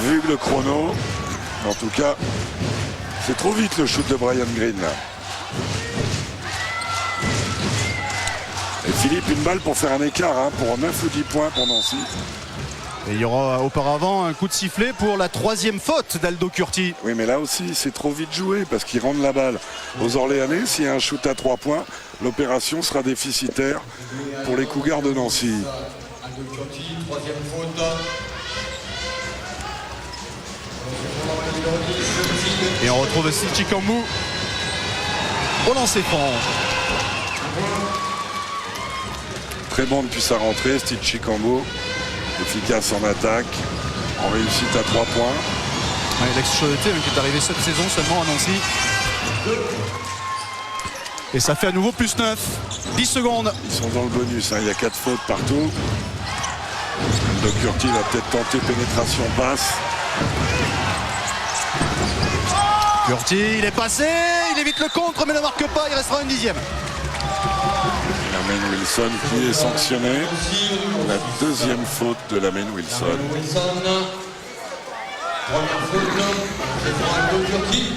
vu le chrono. En tout cas, c'est trop vite le shoot de Brian Green là. Et Philippe, une balle pour faire un écart pour 9 ou 10 points pour Nancy. Et il y aura auparavant un coup de sifflet pour la 3e faute d'Aldo Curti. Oui, mais là aussi, c'est trop vite joué parce qu'ils rendent la balle aux Orléanais. S'il y a un shoot à 3 points, l'opération sera déficitaire pour les Cougars de Nancy. Aldo Curti, 3e faute. Et on retrouve Steve Chicambo au lancer franc. Très bon depuis sa rentrée, Steve Chicambo. Efficace en attaque, en réussite à 3 points. Ouais, l'ex-Choletais qui est arrivé cette saison seulement à Nancy. Et ça fait à nouveau plus 9. 10 secondes. Ils sont dans le bonus, il y a 4 fautes partout. Aldo Curti va peut-être tenter pénétration passe. Curti, il est passé, il évite le contre mais ne marque pas, il restera une 10e. Lamenne Wilson qui est sanctionné. La 2e faute de Lamenne Wilson. Wilson, première faute, c'est pour Aldo Curti.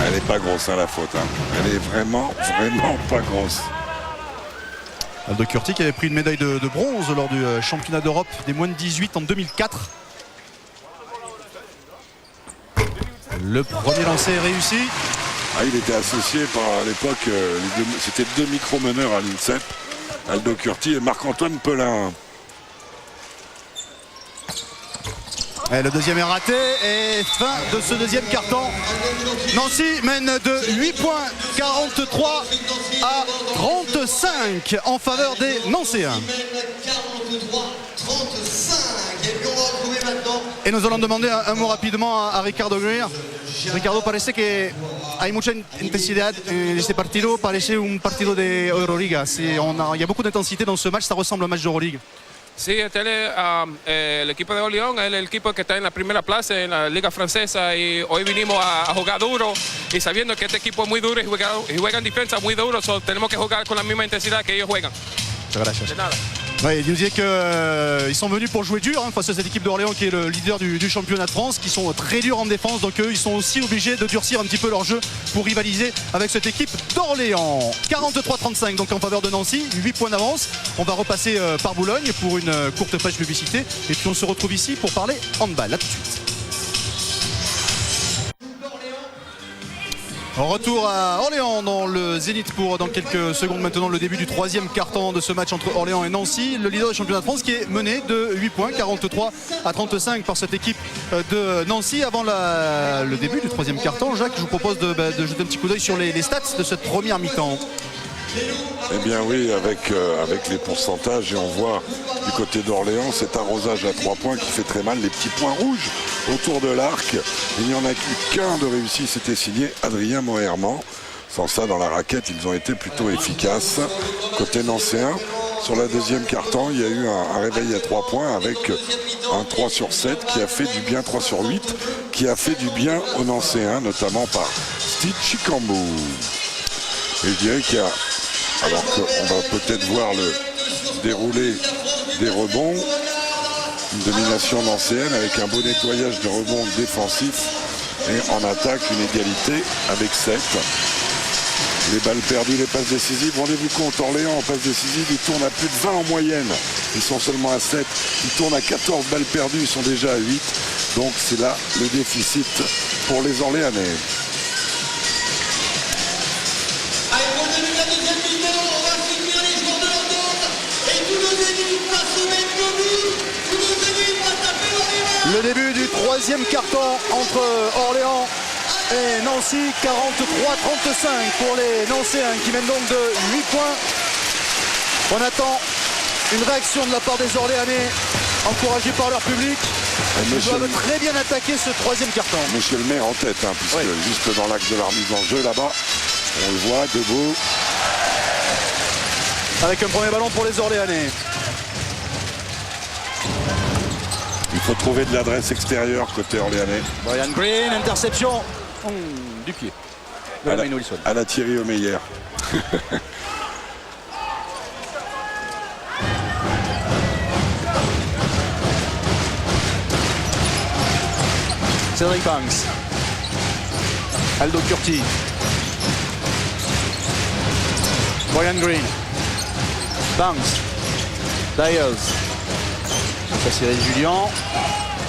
Elle n'est pas grosse la faute. Elle est vraiment pas grosse. Aldo Curti qui avait pris une médaille de bronze lors du championnat d'Europe des moins de 18 en 2004. Le premier lancer est réussi. Il était associé par à l'époque, c'était 2 micro-meneurs à l'INSEP, Aldo Curti et Marc-Antoine Pelin. Et le deuxième est raté et fin de ce deuxième carton. Nancy mène de 8 points, 43 à 35 en faveur des Nancéens. 43, 35. Et puis on va retrouver maintenant. Et nous allons demander un mot rapidement à Ricardo Greer. Ricardo, parece que hay mucha intensidad en este partido, parece un partido de Euroliga. Il y a beaucoup d'intensité dans ce match, ça ressemble à un match d'Euroleague. Sí, el equipo de Orleans es el equipo que está en la primera plaza en la Liga Francesa y hoy vinimos a jugar duro y sabiendo que este equipo es muy duro y juegan defensa muy duro, so tenemos que jugar con la misma intensidad que ellos juegan. Gracias. De nada. Ouais, il nous disait qu'ils sont venus pour jouer dur face à cette équipe d'Orléans qui est le leader du championnat de France, qui sont très durs en défense, donc eux ils sont aussi obligés de durcir un petit peu leur jeu pour rivaliser avec cette équipe d'Orléans. 43-35 donc en faveur de Nancy, 8 points d'avance. On va repasser par Boulogne pour une courte page publicité et puis on se retrouve ici pour parler handball. À tout de suite. En retour à Orléans dans le Zénith pour dans quelques secondes maintenant le début du 3e quart-temps de ce match entre Orléans et Nancy. Le leader du championnat de France qui est mené de 8 points, 43 à 35 par cette équipe de Nancy. Avant le début du 3e quart-temps, Jacques, je vous propose de jeter un petit coup d'œil sur les stats de cette première mi-temps. Eh bien oui, avec les pourcentages, et on voit du côté d'Orléans cet arrosage à 3 points qui fait très mal, les petits points rouges autour de l'arc. Il n'y en a qu'un de réussi, c'était signé Adrien Moherman. Sans ça, dans la raquette, ils ont été plutôt efficaces. Côté nancéen, sur la deuxième quart-temps, il y a eu un réveil à 3 points avec un 3 sur 7 qui a fait du bien, 3 sur 8, qui a fait du bien aux nancéens, notamment par Steve Chikambu. Et je dirais qu'il y a, alors qu'on va peut-être voir le déroulé des rebonds, une domination nancéenne avec un beau nettoyage de rebonds défensifs et en attaque une égalité avec 7. Les balles perdues, les passes décisives, rendez-vous compte, Orléans en passe décisive, ils tournent à plus de 20 en moyenne, ils sont seulement à 7, ils tournent à 14 balles perdues, ils sont déjà à 8, donc c'est là le déficit pour les Orléanais. Allez, pour le début de la deuxième mi-temps, on va soutenir les joueurs de l'entente. Et tout le début passe au même but. Tout le début passe à Péoléa. Le début du troisième carton entre Orléans et Nancy, 43-35 pour les Nancéens qui mènent donc de 8 points. On attend une réaction de la part des Orléanais, encouragés par leur public. Ils doivent très bien attaquer ce troisième carton. Michel Maire en tête, puisque oui, juste dans l'axe de la remise en jeu là-bas, on le voit debout. Avec un premier ballon pour les Orléanais. Il faut trouver de l'adresse extérieure côté Orléanais. Brian Green, interception du pied. De la Wilson. À la Thierry Omeyer. Cedric Banks. Aldo Curti. Brian Green. Banks. Dials. Ça c'est Julien.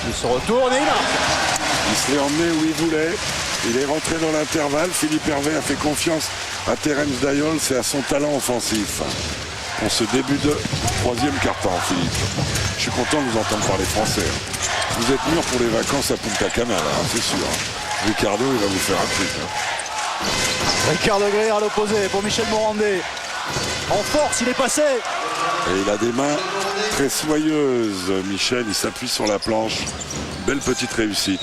Il se retourne et il marque. Il se l'est emmené où il voulait. Il est rentré dans l'intervalle. Philippe Hervé a fait confiance à Terence Dials et à son talent offensif. Pour ce début de troisième quart-temps, Philippe. Je suis content de vous entendre parler français. Vous êtes mûr pour les vacances à Punta Cana, c'est sûr. Ricardo, il va vous faire un truc. Ricardo Greer à l'opposé pour Michel Morandé. En force, il est passé. Et il a des mains très soyeuses. Michel, il s'appuie sur la planche. Belle petite réussite.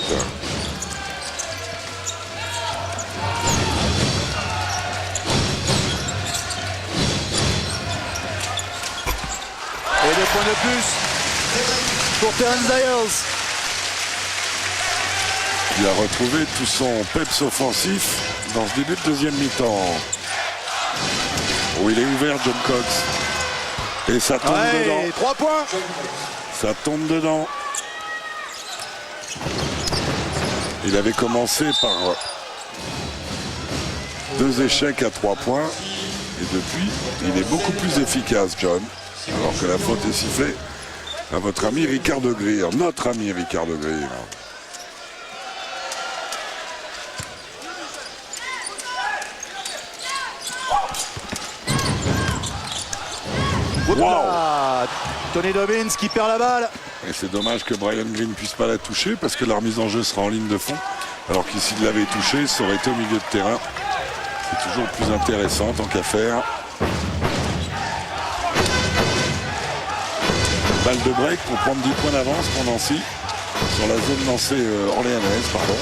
Et 2 points de plus pour Terence Dials. Il a retrouvé tout son peps offensif dans ce début de deuxième mi-temps. Où il est ouvert, John Cox. Et ça tombe dedans. 3 points. Ça tombe dedans. Il avait commencé par 2 échecs à 3 points. Et depuis, il est beaucoup plus efficace, John. Alors que la faute est sifflée à votre ami Ricardo Greer. Notre ami Ricardo Greer. Wow. Tony Dobbins qui perd la balle. Et c'est dommage que Brian Green ne puisse pas la toucher parce que la remise en jeu sera en ligne de fond. Alors que s'il l'avait touché, ça aurait été au milieu de terrain. C'est toujours plus intéressant tant qu'à faire. Balle de break pour prendre 10 points d'avance pour Nancy. Sur la zone lancée orléanaise, pardon.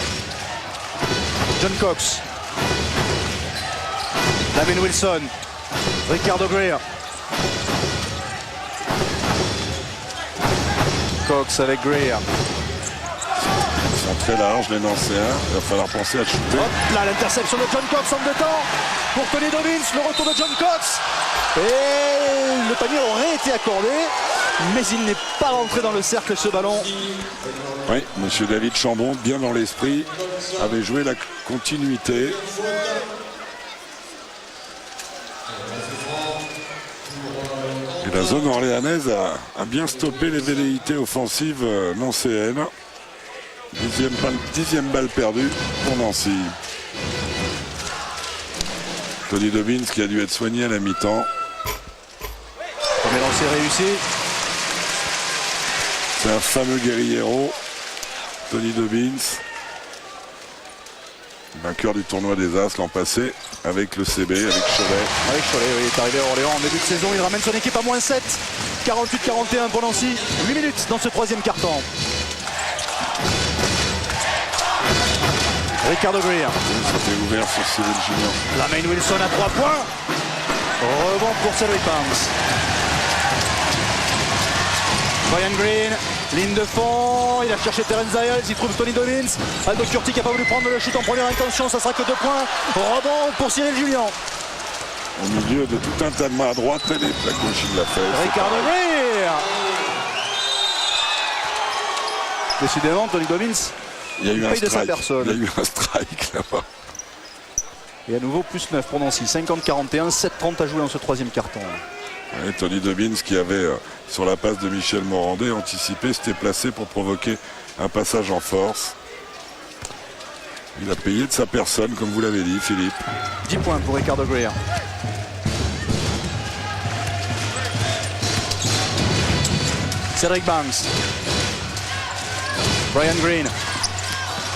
John Cox. Damien Wilson. Ricardo Greer. Cox avec Greer. Ils sont très larges les Nancéens. Il va falloir penser à shooter. Hop là, l'interception de John Cox en 2 temps pour Tony Dobbins. Le retour de John Cox. Et le panier aurait été accordé, mais il n'est pas rentré dans le cercle ce ballon. Oui, monsieur David Chambon, bien dans l'esprit, avait joué la continuité. Et la zone orléanaise a bien stoppé les velléités offensives nancéennes. 10e balle perdue pour Nancy. Tony Dobbins qui a dû être soigné à la mi-temps. Premier lancer réussi. C'est un fameux guerriero, Tony Dobbins. vainqueur du tournoi des As l'an passé avec le CB, avec Cholet. Avec Cholet, oui, il est arrivé à Orléans en début de saison. Il ramène son équipe à -7. 48-41 pour Nancy. 8 minutes dans ce troisième quart-temps. Ricardo Greer. C'était ouvert sur Cyril Julien. La main Wilson à 3 points. Rebond pour Cedric Banks. Brian Green, ligne de fond, il a cherché Terence Dials, il trouve Tony Dobbins. Aldo Curti qui n'a pas voulu prendre le shoot en première intention, ça sera que 2 points. Rebond pour Cyril Julien. Au milieu de tout un tas de mains à droite, et la gauche il l'a fait. Ricardo Greer. Décidément, Tony Dobbins. Il y a eu un paye de sa strike. personne. Il y a eu un strike là-bas. Et à nouveau plus 9 pour Nancy. 50-41, 7-30 à jouer dans ce troisième carton. Ouais, Tony Dobbins qui avait, sur la passe de Michel Morandé, anticipé, s'était placé pour provoquer un passage en force. Il a payé de sa personne, comme vous l'avez dit, Philippe. 10 points pour Ricardo Greer. Cedric Banks. Brian Green.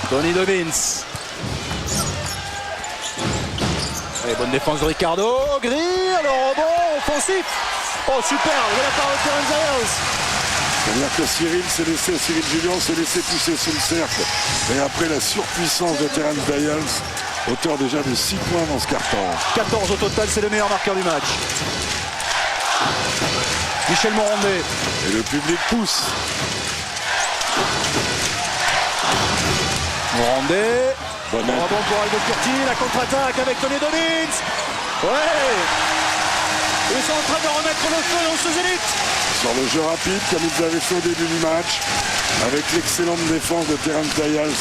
Tony Dobbins. Et bonne défense de Ricardo. Greer, le rebond offensif. Oh super, de la part de Terence Dials. C'est-à-dire que Cyril Julien s'est laissé pousser sous le cercle. Et après la surpuissance de Terence Dials, auteur déjà de 6 points dans ce carton. 14 au total, c'est le meilleur marqueur du match. Michel Morandé. Et le public pousse. Morandé. Bon Rebond pour Aldo Curti, la contre-attaque avec Tony Dobbins. Ouais. Ils sont en train de remettre le feu dans ce Zénith. Sur le jeu rapide, comme ils avaient fait au début du match, avec l'excellente défense de Terence Dials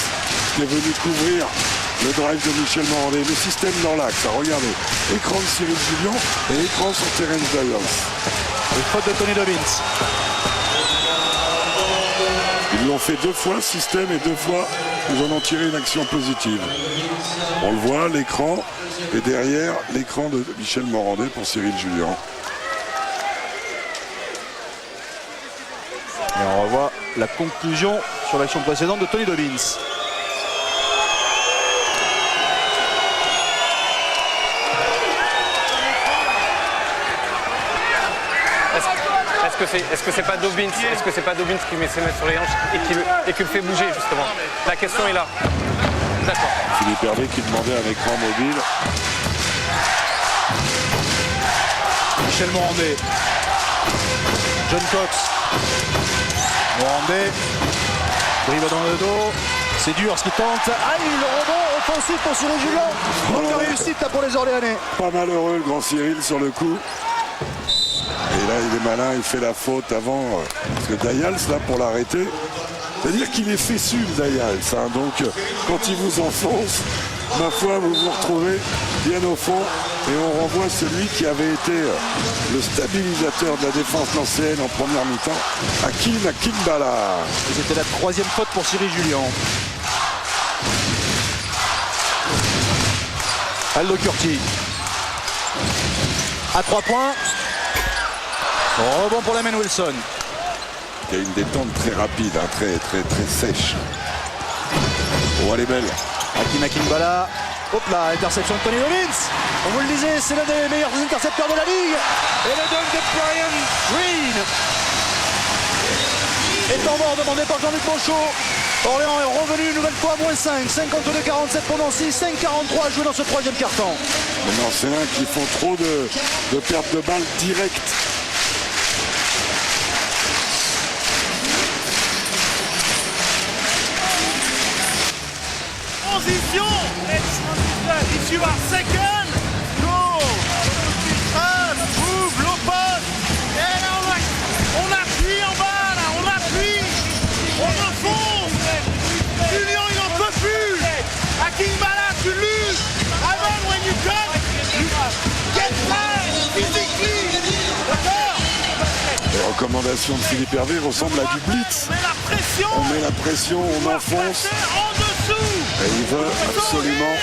qui est venu couvrir le drive de Michel Morandé. Le système dans l'axe, regardez. Écran de Cyril Julien et écran sur Terence Dials. Et faute de Tony Dobbins. Ils l'ont fait 2 fois, système, et 2 fois, ils en ont tiré une action positive. On le voit, l'écran, et derrière, l'écran de Michel Morandé pour Cyril Julien. Et on revoit la conclusion sur l'action précédente de Tony Dobbins. Est-ce que c'est pas Dobbins qui met ses mains sur les hanches et qui le fait bouger justement? La question est là. D'accord. Philippe Hervé qui demandait un écran mobile. Michel Morandé. John Cox. Morandé. Drive dans le dos. C'est dur ce qu'il tente. Aïe, le rebond offensif pour Cyril Julien. Bonne réussite là pour les Orléanais. Pas malheureux le grand Cyril sur le coup. Et là il est malin, il fait la faute avant. Parce que Dials là pour l'arrêter. C'est-à-dire qu'il est fessu le Dials. Hein, donc quand il vous enfonce, ma foi vous vous retrouvez bien au fond. Et on renvoie celui qui avait été le stabilisateur de la défense nancéenne en première mi-temps, Hakim Akimbala. C'était la 3e faute pour Cyril Julien. Aldo Curti. À 3 points. Rebond pour la main Wilson. Il y a une détente très rapide, hein, très sèche. Oh, elle est belle. Hakim Akimbala. Hop là, interception de Tony Dobbins. On vous le disait, c'est l'un des meilleurs intercepteurs de la ligue. Et le dunk de Brian Green est en mort demandé par Jean-Luc Monchot. Orléans est revenu une nouvelle fois à -5. 52-47 pour Nancy, 5-43 à jouer dans ce troisième carton. Les Nancéens qui font trop de pertes de balles directes. Transition. If you are second, go. Move, low post. Et là, on appuie en bas, là, on appuie. On enfonce. Julien, il n'en peut plus. Akimbala, tu luttes. Avant, when you come, get flat, physically. D'accord. Les recommandations de Philippe Hervé ressemblent à du blitz. On met la pression. On met la pression, on enfonce. En dessous. Et il veut absolument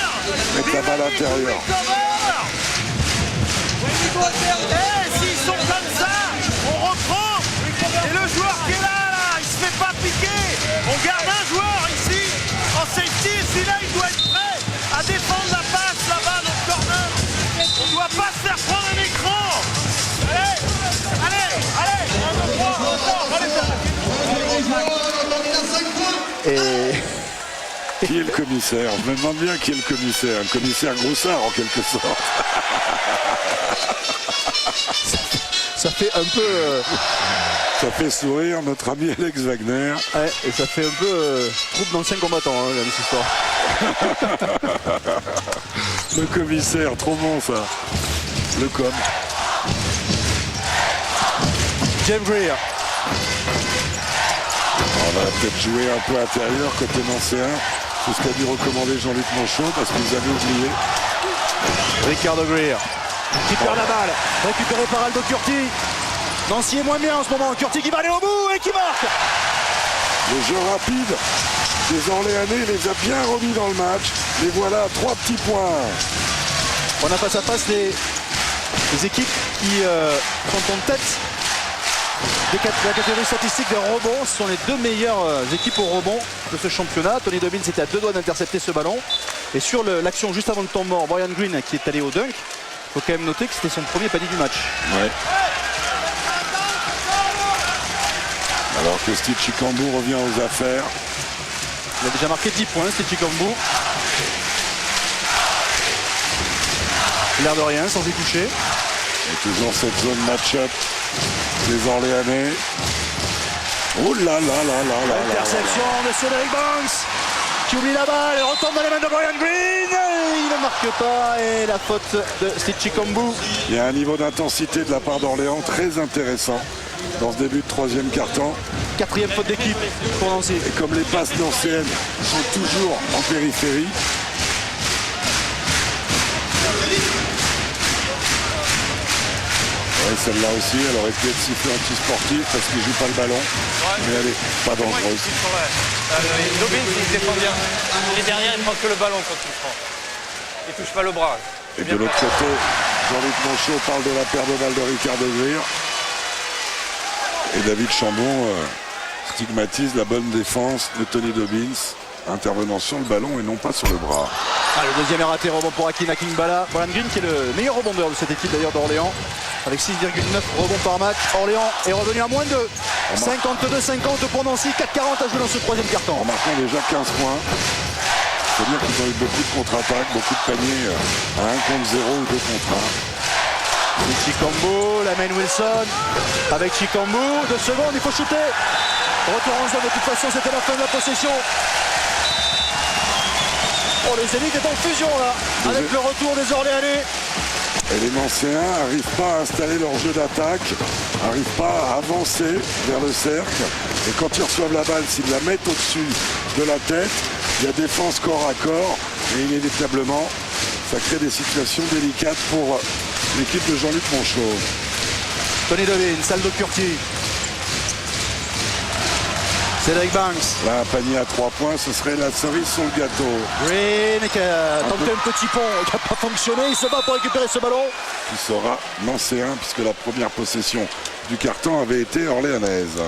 mettre la balle à l'intérieur. Et s'ils sont comme ça, on reprend. Et le joueur qui est là, il se fait pas piquer. On garde un joueur ici en safety. Et celui-là, il doit être prêt à défendre. Qui est le commissaire? Je me demande bien qui est le commissaire. Le commissaire Groussard en quelque sorte. Ça fait un peu... Ça fait sourire notre ami Alex Wagner. Ouais, et ça fait un peu troupe d'anciens combattants, hein, cette histoire. Le commissaire, trop bon ça. Le com. Jeff Greer. On va peut-être jouer un peu intérieur côté nancéen. C'est ce qu'a dû recommander Jean-Luc Monchot parce que vous avez oublié. Ricardo Greer qui perd la balle. Récupéré par Aldo Curti. Nancy est moins bien en ce moment. Curti qui va aller au bout et qui marque. Le jeu rapide des Orléanais les a bien remis dans le match. Les voilà, 3 petits points. On a face à face les équipes qui sont en tête de la catégorie statistique des rebonds. Ce sont les deux meilleures équipes au rebond de ce championnat. Tony Dobbins était à 2 doigts d'intercepter ce ballon. Et sur l'action juste avant le temps mort, Brian Green qui est allé au dunk. Il faut quand même noter que c'était son premier panier du match. Ouais. Alors que Steve Chicambou revient aux affaires. Il a déjà marqué 10 points, Steve Chicambou. L'air de rien, sans y toucher. Et toujours cette zone match-up des Orléanais. Oh là là là là là. Interception de Cédric Banks qui oublie la balle, elle retombe dans les mains de Brian Green. Il ne marque pas et la faute de Steve Chicambou. Il y a un niveau d'intensité de la part d'Orléans très intéressant dans ce début de troisième quart-temps. 4e faute d'équipe pour Nancy. Et comme les passes nancéennes sont toujours en périphérie, celle-là aussi, elle aurait pu être sifflée anti-sportive parce qu'il ne joue pas le ballon. Ouais. Mais elle n'est pas dangereuse. Dobbins, il défend bien. Il est derrière, il ne prend que le ballon quand il prend. Il ne touche pas le bras. Et de l'autre côté, Jean-Luc Monchot parle de la paire de balles de Ricardo Greer. Et David Chambon stigmatise la bonne défense de Tony Dobbins, intervenant sur le ballon et non pas sur le bras. Le deuxième est raté, rebond pour Hakeem Akingbala. Brian Green qui est le meilleur rebondeur de cette équipe d'ailleurs d'Orléans, avec 6,9 rebonds par match. Orléans est revenu à moins de 52-50 pour Nancy, 4-40 à jouer dans ce troisième quart-temps. En marquant déjà 15 points. C'est-à-dire qu'ils ont eu beaucoup de contre-attaques, beaucoup de paniers à 1 contre 0 ou 2 contre 1. Chicambou, la main Wilson avec Chicambou, 2 secondes, il faut shooter. Retour en zone, de toute façon c'était la fin de la possession. Oh, les élites est en fusion là, avec le retour des Orléanais. Et les Nancéens n'arrivent pas à installer leur jeu d'attaque, n'arrivent pas à avancer vers le cercle. Et quand ils reçoivent la balle, s'ils la mettent au-dessus de la tête, il y a défense corps à corps. Et inévitablement, ça crée des situations délicates pour l'équipe de Jean-Luc Monchot. Tony Dobbins, Aldo Curti. Cédric Banks. Là, un panier à 3 points, ce serait la cerise sur le gâteau. Green qui a tenté un petit pont qui n'a pas fonctionné. Il se bat pour récupérer ce ballon. Qui sera nancéen puisque la première possession du carton avait été orléanaise.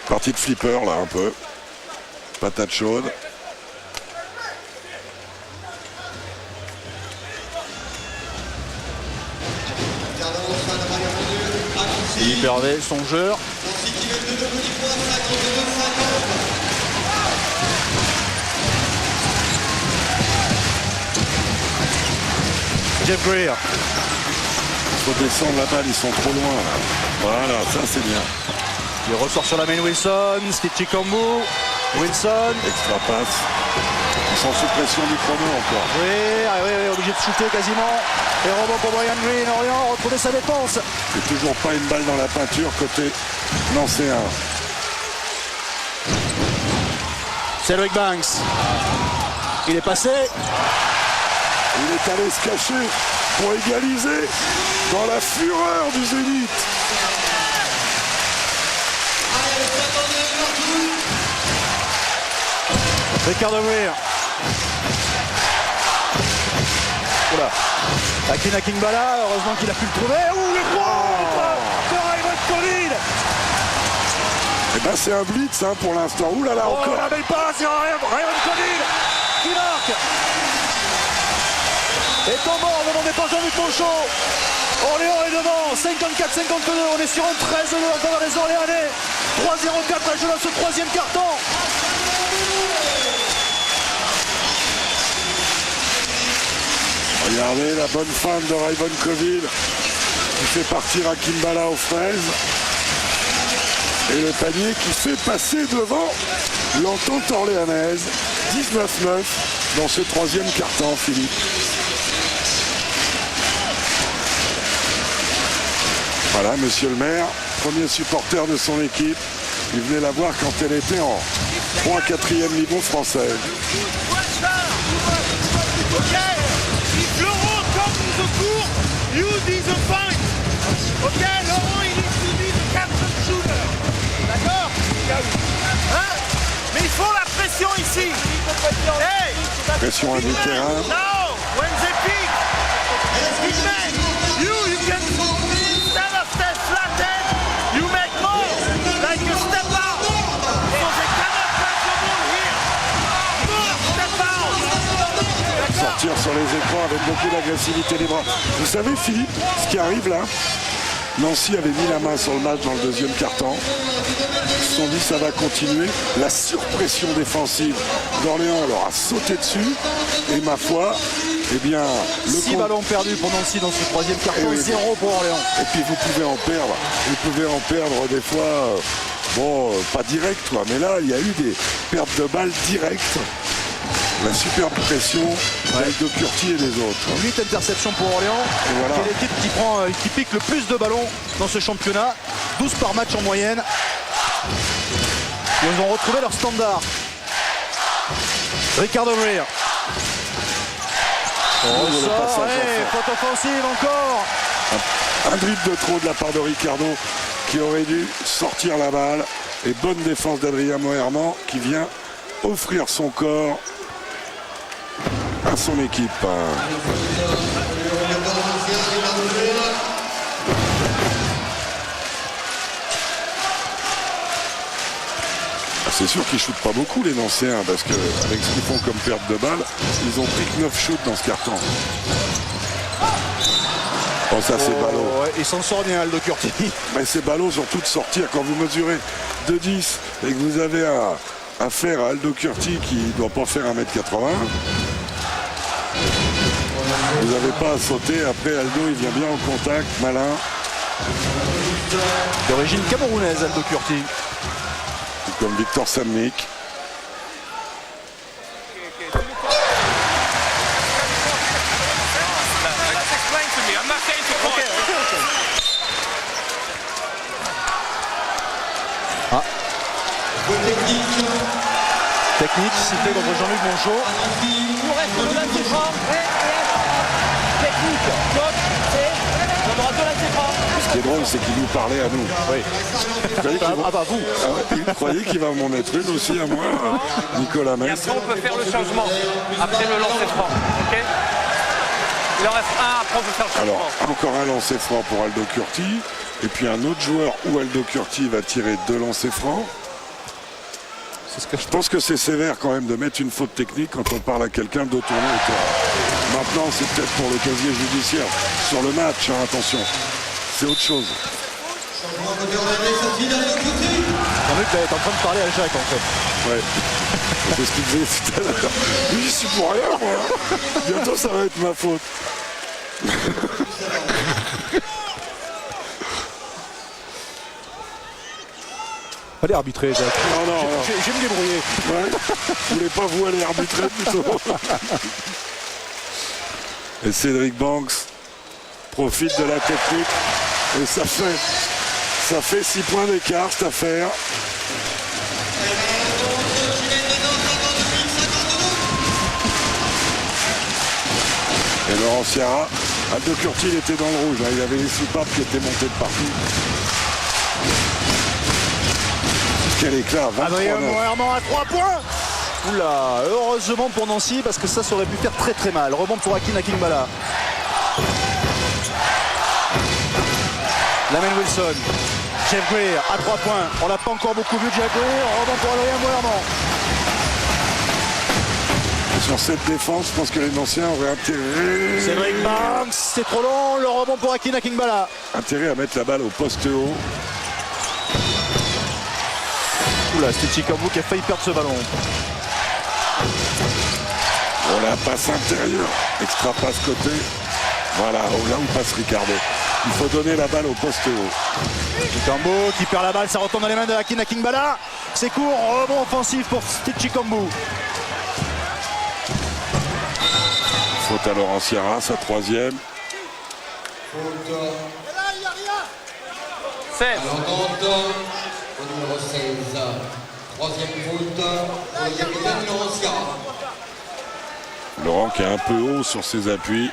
Partie de flipper là un peu. Patate chaude. Philippe Hervé, songeur. Jeff Greer. Il faut descendre la balle, ils sont trop loin là. Voilà, ça c'est bien. Il ressort sur la main Wilson, Steve Chicambou. Wilson. Extra passe. Ils sont sous pression du chrono encore. Oui, obligé de shooter quasiment. Et rebond pour Brian Green, Orléans, retrouver sa défense. C'est toujours pas une balle dans la peinture côté nancéen. Cédric Banks. Il est passé. Il est allé se cacher pour égaliser dans la fureur du Zénith. Ricardo Greer. Oula. Hakeem Akingbala, heureusement qu'il a pu le trouver. Ouh, le point de Raymond Collin. Eh ben c'est un blitz hein, pour l'instant. Ouh là là Oh, encore. la belle passe, Raymond Collin qui marque. Et tombant, demandé par Jean-Luc Monchot. Orléans est devant, 54-52. On est sur un 13-2 encore dans les Orléanais. 3-0-4 à jouer dans ce troisième carton. Regardez la bonne fin de Raymond Coville qui fait partir Akimbala aux fraises. Et le panier qui fait passer devant l'entente orléanaise. 19-9 dans ce troisième carton, Philippe. Voilà, monsieur le maire, premier supporter de son équipe. Il venait la voir quand elle était en 3-4e niveau française. If Laurent comes to the court, you be the point. Ok, Laurent, il est suivi de 4 shooters. D'accord? Hein? Mais il faut la pression ici. Hey! Pression à mi-terrain. Now, when they pick, big man, you can, instead of step flattened, you make more, like a step out. So they cannot pass the ball here. More step out. Sortir sur les écrans avec beaucoup d'agressivité des bras. Vous savez, Philippe, ce qui arrive là, Nancy avait mis la main sur le match dans le deuxième quart-temps. Ils se sont dit ça va continuer. La surpression défensive d'Orléans leur a sauté dessus. Et ma foi, eh bien, 6 ballons perdus pour Nancy dans ce troisième carton, 0 pour Orléans. Et puis vous pouvez en perdre. Vous pouvez en perdre des fois, bon, pas direct, toi, mais là, il y a eu des pertes de balles directes. La superbe pression de Curti et des autres. 8 interceptions pour Orléans. Et voilà. C'est l'équipe qui pique le plus de ballons dans ce championnat. 12 par match en moyenne. Ils ont retrouvé leur standard. Ricardo Greer. Faute offensive encore. Un dribble de trop de la part de Ricardo qui aurait dû sortir la balle. Et bonne défense d'Adrien Moerman qui vient offrir son corps à son équipe. C'est sûr qu'ils ne shootent pas beaucoup les Nancéens parce qu'avec ce qu'ils font comme perte de balle, ils ont pris que 9 shoots dans ce carton. Bon, ça c'est ballot. Ouais, il s'en sort bien, Aldo Curti. Mais c'est ballot surtout de sortir quand vous mesurez 2,10 et que vous avez affaire à Aldo Curti qui ne doit pas faire 1m80. Vous n'avez pas à sauter. Après Aldo il vient bien en contact, malin. D'origine camerounaise, Aldo Curti. Comme Victor Samnik. Technique, sifflé contre Jean-Luc Monchot. Tout reste de lancer franc. Technique. Coach, c'est le droit de lancer franc. Ce qui est drôle, c'est qu'il nous parlait à nous. Oui. Vous. Il croyait qu'il va m'en mettre une aussi à moi, Nicolas Et Metz. après, on peut faire le changement. Après le lancer franc. Ok. Il en reste un, après on peut faire le changement. Alors, encore un lancer franc pour Aldo Curti. Et puis un autre joueur où Aldo Curti va tirer 2 lancers francs. Je pense que c'est sévère quand même de mettre une faute technique quand on parle à quelqu'un de tourner au terrain. Maintenant, c'est peut-être pour le casier judiciaire. Sur le match, hein, attention, c'est autre chose. Jean-Luc est en train de parler à Jacques en fait. Ouais. C'est ce qu'il disait tout à l'heure. Oui, je suis pour rien, moi. Bientôt, ça va être ma faute. Allez arbitrer, Jacques. Non. Je vais me débrouiller. Ouais. Je voulais pas vous aller arbitrer plutôt. Et Cédric Banks profite de la technique. Et ça fait 6 points d'écart cette affaire. Et Laurent Sierra, Aldo Curti, il était dans le rouge. Hein. Il avait les soupapes qui étaient montées de partout. Quel éclat, 23-9. Adrien Moerman à 3 points. Oula, heureusement pour Nancy parce que ça aurait pu faire très très mal. Rebond pour Hakim Akimbala. Lamel Wilson. Jeff Greer à 3 points. On l'a pas encore beaucoup vu, Jeff Greer. Rebond pour Adrien Moerman. Sur cette défense, je pense que les Nanciens auraient intérêt. Cédric Banks, c'est trop long. Le rebond pour Hakim Akimbala. Intérêt à mettre la balle au poste haut. Oula, c'était Chikambu qui a failli perdre ce ballon. Voilà, passe intérieure, extra passe côté. Voilà, là où passe Ricardo. Il faut donner la balle au poste haut. Chikambu qui perd la balle, ça retourne dans les mains de Akina Kingbala. C'est court, rebond offensif pour Steve Chikambu. Faute à Laurent Sierra, sa troisième. Faute. 16. À l'entente, au numéro 16. Troisième faute pour le capitaine Laurent Sierra. Laurent qui est un peu haut sur ses appuis.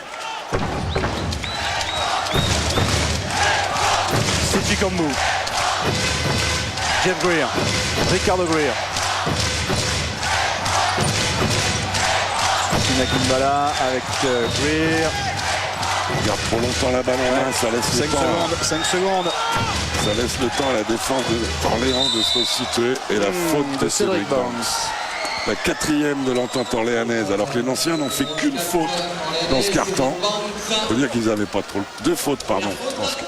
C'est Chikambu. Jeff Greer. Ricardo Greer. Akina Kingbala avec Greer. Il garde trop longtemps la balle en main, ça laisse le 5 temps. secondes, 5 secondes. Ça laisse le temps à la défense d'Orléans de se situer. Et la faute de Cédric Banks. La quatrième de l'entente orléanaise, alors que les Nancéens n'ont fait qu'une faute dans ce carton. Il faut dire qu'ils n'avaient pas trop. 2 fautes, pardon.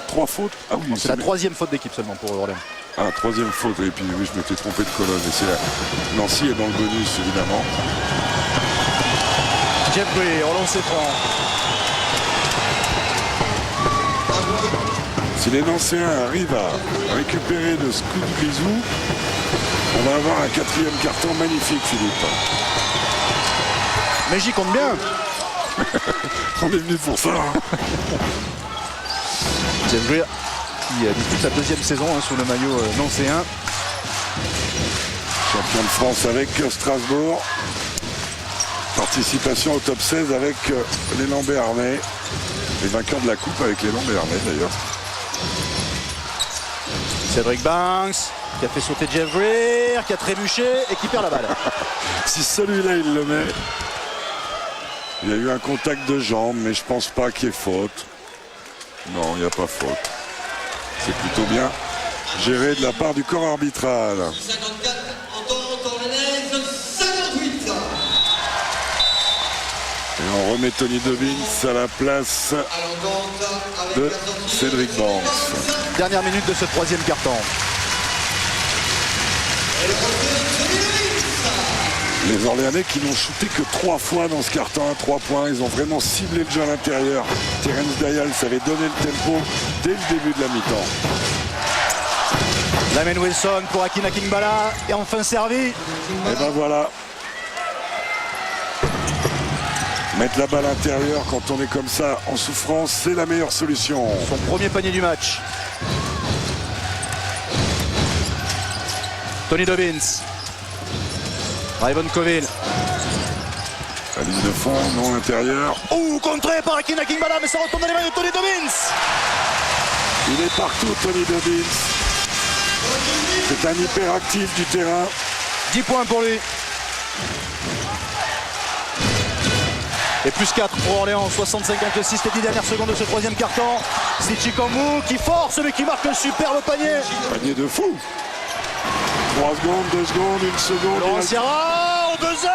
3 fautes. Ah oui, C'est la troisième faute d'équipe seulement pour Orléans. Ah, troisième faute. Et puis oui, je m'étais trompé de colonne. Et c'est Nancy est dans le bonus, évidemment. Jeff Greer, on s'est franc. Si les Nancéens arrivent à récupérer de ce coup de grisou, on va avoir un quatrième carton magnifique, Philippe. Mais j'y compte bien. On est venu pour ça. Hein. Jeff Greer qui dispute sa deuxième saison sous le maillot nancéen. Champion de France avec Strasbourg. Participation au top 16 avec l'élan Béarnais. Les vainqueurs de la coupe avec l'élan Béarnais d'ailleurs. Cédric Banks qui a fait sauter Jeff Greer, qui a trébuché et qui perd la balle. Si celui-là il le met, il y a eu un contact de jambe, mais je pense pas qu'il y ait faute. Non, il n'y a pas faute. C'est plutôt bien géré de la part du corps arbitral. 54, entente orléanaise, 58. Et on remet Tony Dobbins à la place À l'entente avec de la sortie Cédric de Banks. Dernière minute de ce troisième carton. Et le poste de Tony Dobbins. Les Orléanais qui n'ont shooté que 3 fois dans ce carton à 3 points. Ils ont vraiment ciblé le jeu à l'intérieur. Terence Dayal savait donner le tempo dès le début de la mi-temps. Lamine Wilson pour Akina Kingbala et enfin servi. Et ben voilà. Mettre la balle intérieure quand on est comme ça en souffrance, c'est la meilleure solution. Son premier panier du match. Tony Dobbins. Rayvon Coville. La ligne de fond, non intérieur. Ouh, contré par Akina Kingbala, mais ça retourne dans les mains de Tony Dobbins. Il est partout, Tony Dobbins. C'est un hyperactif du terrain. 10 points pour lui. Et plus 4 pour Orléans, 60-56, les 10 dernières secondes de ce troisième carton. C'est Chikambu qui force, mais qui marque un superbe panier. Panier de fou. 3 secondes, 2 secondes, 1 seconde. Laurent Sierra, au buzzer.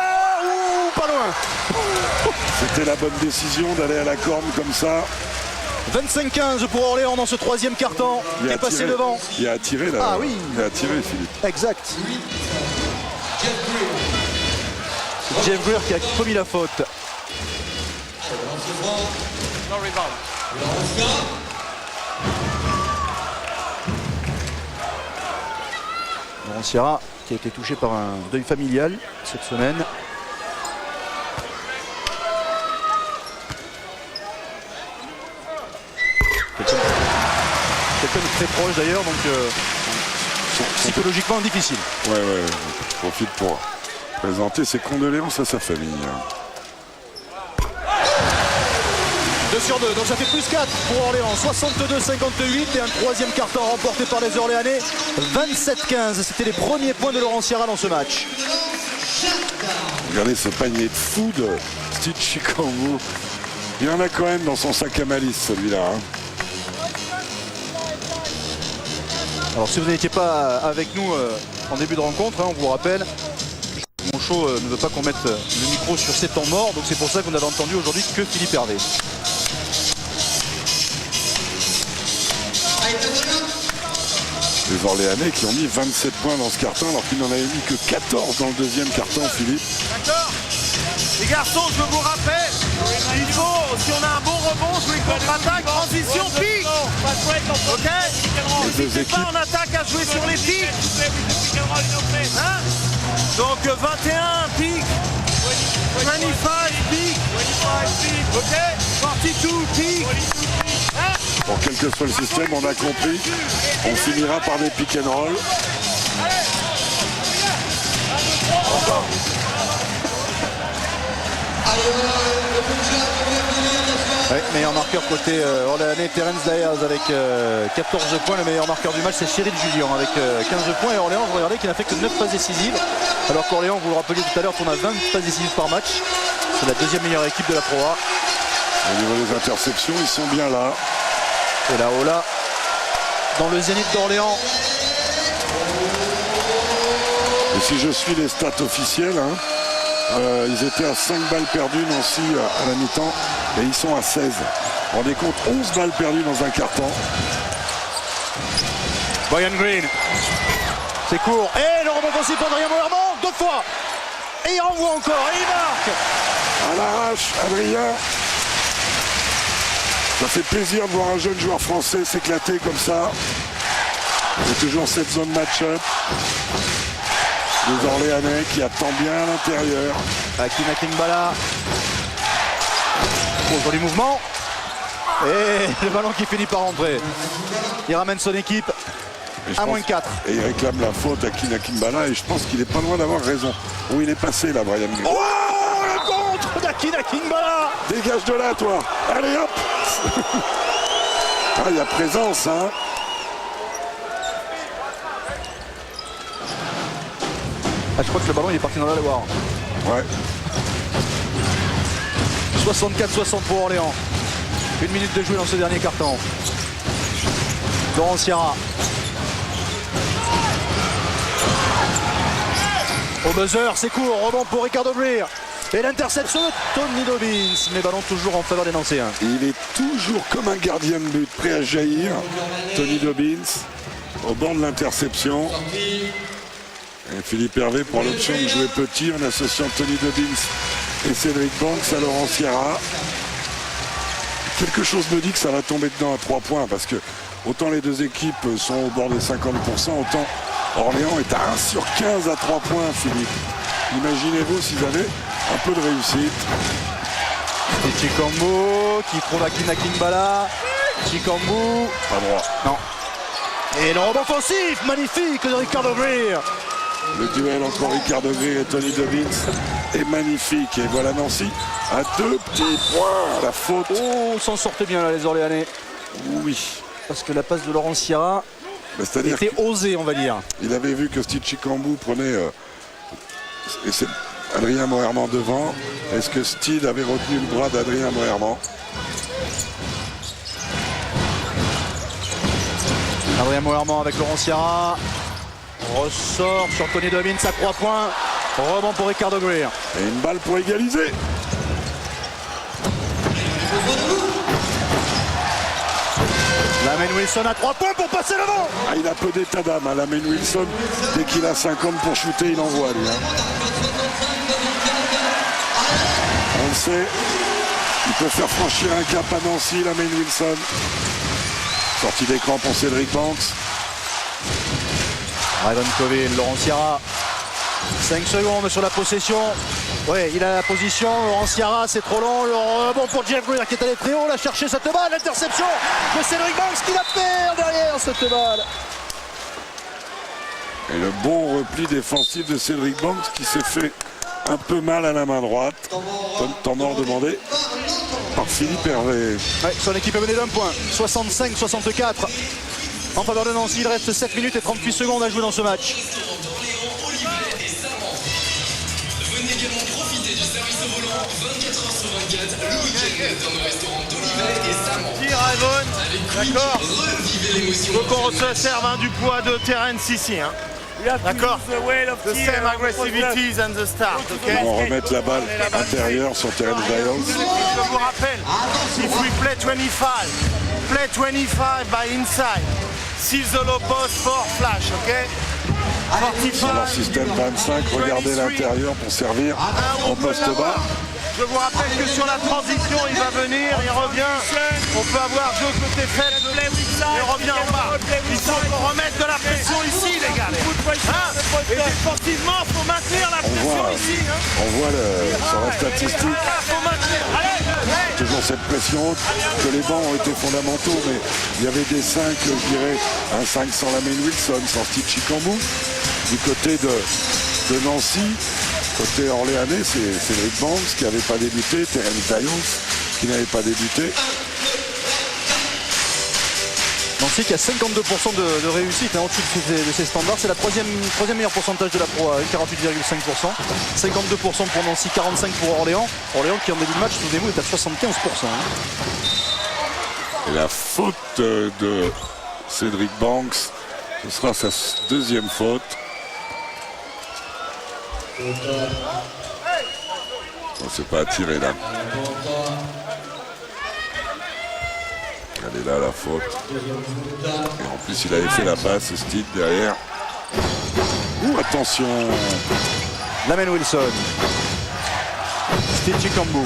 Ouh, pas loin. C'était la bonne décision d'aller à la corne comme ça. 25-15 pour Orléans dans ce troisième carton. Il est passé devant. Il a attiré là. Ah oui. Il a attiré, Philippe. Exact. Jeff Greer qui a commis la faute. No rebound. Laurent Sierra qui a été touché par un deuil familial cette semaine. Quelqu'un de très proche d'ailleurs, donc psychologiquement difficile. Ouais, je profite pour présenter ses condoléances à sa famille. 2 sur 2, donc ça fait plus 4 pour Orléans, 62-58 et un troisième carton remporté par les Orléanais, 27-15. C'était les premiers points de Laurent Sierra dans ce match. Regardez ce panier de fou de Steve Chikambu. Il y en a quand même dans son sac à malice, celui-là. Hein. Alors si vous n'étiez pas avec nous en début de rencontre, on vous rappelle, mon show ne veut pas qu'on mette le micro sur ses temps morts, donc c'est pour ça que vous n'avez entendu aujourd'hui que Philippe Hervé. Les Orléanais qui ont mis 27 points dans ce carton alors qu'ils n'en avaient mis que 14 dans le deuxième carton, Philippe. D'accord. Les garçons, je vous rappelle, il faut, si on a un bon rebond, jouer contre-attaque, transition, pique. Ok. N'hésitez pas en attaque à jouer sur les pics. Hein? Donc 21, pique. 25, pique. Ok. 42, pique. Bon, quel que soit le système, on a compris. On finira par des pick and roll. Ouais, meilleur marqueur côté Orléanais, Terence Dyers avec 14 points. Le meilleur marqueur du match, c'est Cyril Julien avec 15 points. Et Orléans, je regardais qu'il n'a fait que 9 passes décisives. Alors qu'Orléans, vous le rappeliez tout à l'heure, tourne à 20 passes décisives par match. C'est la deuxième meilleure équipe de la Pro A. Au niveau des interceptions, ils sont bien là. Et là, Ola, dans le zénith d'Orléans. Et si je suis les stats officielles, hein, ils étaient à 5 balles perdues, Nancy, à la mi-temps, et ils sont à 16. Vous vous rendez compte, 11 balles perdues dans un carton. Brian Green, c'est court. Et le rebond offensif pour Adrien Moerman, 2 fois. Et il renvoie encore, et il marque. À l'arrache, Adrien. Ça fait plaisir de voir un jeune joueur français s'éclater comme ça. Il y a toujours cette zone match-up. Les Orléanais qui attendent bien à l'intérieur. Akina Kingbala. Oh, joli mouvement. Et le ballon qui finit par rentrer. Il ramène son équipe à moins 4. Et il réclame la faute à Kina Kimbala et je pense qu'il est pas loin d'avoir raison. Où il est passé là, Brian Green. Oh, le contre d'Akina Kingbala. Dégage de là, toi. Allez, hop. Ah, il y a présence, hein. Ah, je crois que le ballon il est parti dans la Loire. Ouais. 64-60 pour Orléans. 1 minute de jouer dans ce dernier carton. Laurent Sierra. Au buzzer, c'est court. Rebond pour Ricardo Greer. Et l'interception de Tony Dobbins. Mais ballon toujours en faveur des Nancéens. Il est toujours comme un gardien de but, prêt à jaillir. Tony Dobbins, au banc de l'interception. Et Philippe Hervé prend l'option de jouer petit en associant Tony Dobbins et Cédric Banks à Laurent Sierra. Quelque chose me dit que ça va tomber dedans à 3 points parce que autant les deux équipes sont au bord des 50%, autant Orléans est à 1 sur 15 à 3 points, Philippe. Imaginez-vous s'ils avaient un peu de réussite. Et Chikambu qui trouve Akina Kingbala. Chikambu. Pas droit. Non. Et le rebond offensif magnifique de Ricardo Greer. Le duel entre Ricardo Greer et Tony Dobbins est magnifique. Et voilà Nancy à 2 petits points. La faute. Oh, s'en sortait bien là les Orléanais. Oui. Parce que la passe de Laurent Sierra était osée, on va dire. Il avait vu que Steve Chikambu prenait... et c'est Adrien Moerman devant. Est-ce que Steve avait retenu le bras d'Adrien Moerman? Adrien Moerman avec Laurent Sierra. Ressort sur Tony Dobbins à 3 points. Rebond pour Ricardo Greer. Et une balle pour égaliser. Lamane Wilson à 3 points pour passer devant. Ah, il a peu d'état d'âme, hein, Lamane Wilson. Dès qu'il a 50 pour shooter, il envoie lui. Hein. On le sait. Il peut faire franchir un cap à Nancy, Lamane Wilson. Sortie d'écran pour Cédric Banks. Raven Coville, Laurent Sierra. 5 secondes sur la possession. Ouais, il a la position. Laurent Sierra, c'est trop long. Le rebond pour Jeff Greer qui est allé très haut. Il a cherché cette balle. L'interception de Cédric Banks qui la perd derrière cette balle. Et le bon repli défensif de Cédric Banks qui s'est fait un peu mal à la main droite. Temps mort demandé par Philippe Hervé. Ouais, son équipe est menée d'1 point. 65-64. En faveur de Nancy, il reste 7 minutes et 38 secondes à jouer dans ce match. Venez également profiter du service au volant 24h/24 le week-end dans nos restaurants d'Olivet et Samon. D'accord. Revivez l'émotion. Il faut qu'on se serve du poids de Terence ici. Hein. D'accord. The same aggressivities and the start. Okay? On va remettre la balle intérieure sur Terence Dyers. Je vous rappelle, if we play 25 by inside, 6 the low post, 4 flash, ok? Sur leur système 25, regardez l'intérieur pour servir en poste bas. Je vous rappelle que sur la transition, il va venir, il revient. On peut avoir deux côtés faits, il revient en bas. Il faut qu'on remette de la pression ici, les gars. Hein? Et défensivement, il faut maintenir la pression ici. Hein? On voit sur la statistique, Faut maintenir. toujours cette pression haute, que les bancs ont été fondamentaux, mais il y avait des 5, je dirais, un 5 sans Lamine Wilson, sans Steve Chicambou. Du côté de Nancy, côté orléanais, c'est Cédric Banks qui n'avait pas débuté, Terence Dayos qui n'avait pas débuté. Nancy qui a 52% de réussite hein, au-dessus de ses standards. C'est la troisième meilleur pourcentage de la Pro A, 48,5%. 52% pour Nancy, 45% pour Orléans. Orléans qui en début de match, souvenez-vous, est à 75%. Hein. Et la faute de Cédric Banks, ce sera sa deuxième faute. On ne s'est pas attiré là. Elle est là la faute. Et en plus il avait fait la passe, Steve derrière. Ouh, attention. Lamine Wilson. Steve Chicambou.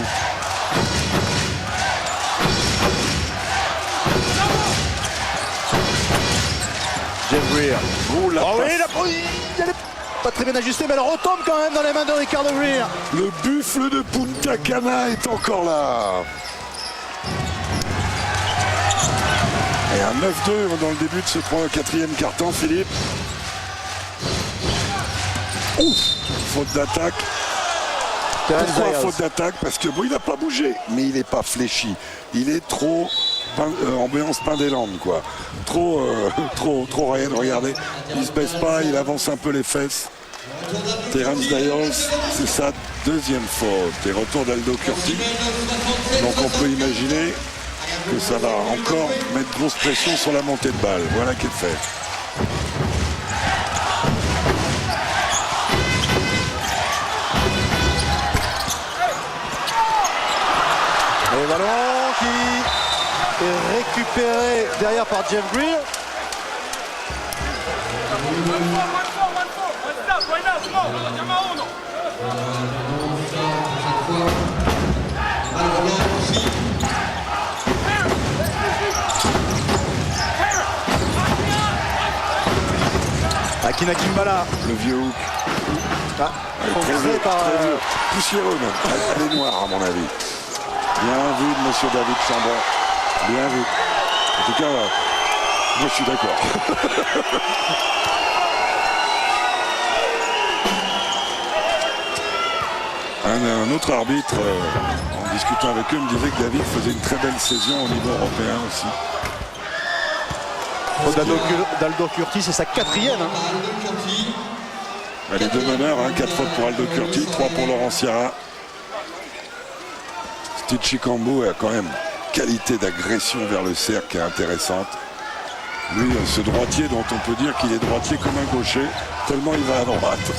Jeff Greer. Oh, la Oh passe. oui, elle est pas très bien ajustée, mais elle retombe quand même dans les mains de Ricardo Greer. Le buffle de Punta Cana est encore là. Et un 9-2 dans le début de ce 4e quart-temps, Philippe. Ouf, faute d'attaque. Pourquoi faute d'attaque? Parce que bon, il n'a pas bougé, mais il n'est pas fléchi. Il est trop ambiance pain des Landes, quoi. Trop rien. Regardez, il se baisse pas, il avance un peu les fesses. Terence Dayos, c'est sa deuxième faute. Et retour d'Aldo Curti. Donc on peut imaginer que ça va encore mettre grosse pression sur la montée de balle. Voilà qui est fait. Le ballon qui est récupéré derrière par Jeff Greer. Akina Kimbala. Le vieux hook. Ah, Très vieux, très vieux. Poussiéreux même. Elle est noire à mon avis. Bien vu de monsieur David Chambon. Bien vu. En tout cas, moi je suis d'accord. Un autre arbitre, en discutant avec eux, me disait que David faisait une très belle saison au niveau européen aussi. D'Aldo Curti, c'est sa 4e. Hein. Les deux meneurs, 4 fautes pour Aldo Curti, 3 pour Laurent Sierra. Steve Chicambou a quand même qualité d'agression vers le cercle qui est intéressante. Lui, ce droitier dont on peut dire qu'il est droitier comme un gaucher, tellement il va à droite.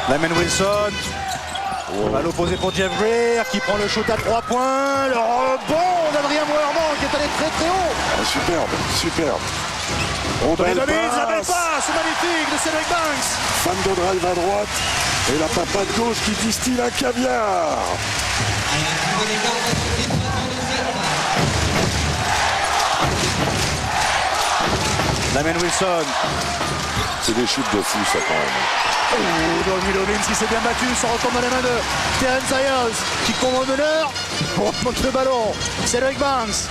Lamine Wilson. À l'opposé pour Jeff Greer qui prend le shoot à 3 points. Le rebond d'Adrien Moerman qui est allé très très haut. Ah, superbe, superbe. Oh, La belle belle passe. passe magnifique de Cédric Banks. Fan de drive à droite. Et la papade gauche qui distille un caviar. Lamine Wilson. C'est des chutes de fou ça quand même. Domi Lovins qui s'est bien battu, ça retourne dans les mains de Terence Ayers qui court au meneur. On remonte le ballon. Cédric Banks.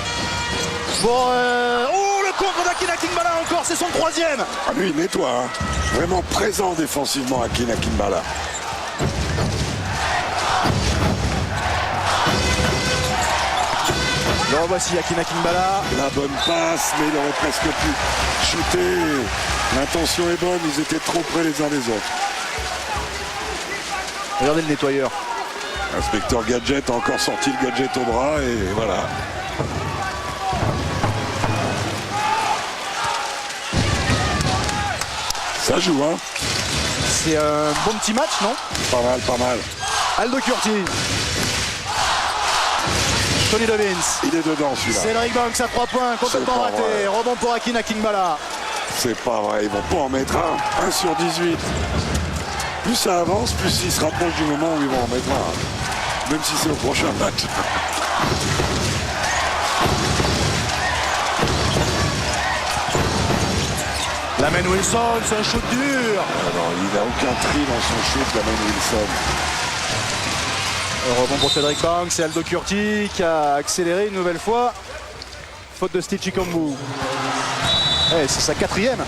Bon, le contre d'Akina Kimbala encore, c'est son 3e. Ah, lui il nettoie, hein. Vraiment présent défensivement Akina Kimbala. Le revoici Akina Kimbala. La bonne passe, mais il aurait presque pu shooter. L'intention est bonne, ils étaient trop près les uns des autres. Regardez le nettoyeur. Inspecteur Gadget a encore sorti le gadget au bras et voilà. Ça joue, hein. C'est un bon petit match, non? Pas mal, pas mal. Aldo Curti. Tony Robbins. Il est dedans celui-là. Cédric Banks à 3 points, complètement pas raté. vrai. Rebond pour Akin Akingbala. C'est pas vrai, ils vont pas en mettre un. 1 sur 18. Plus ça avance, plus ils se rapprochent du moment où ils vont en mettre un. Même si c'est au prochain match. Lamane Wilson, c'est un shoot dur. Ah non, il n'a aucun tri dans son shoot, Lamane Wilson. Rebond pour Cédric Banks, c'est Aldo Curti qui a accéléré une nouvelle fois. Faute de Steve Chikambu. C'est sa 4e.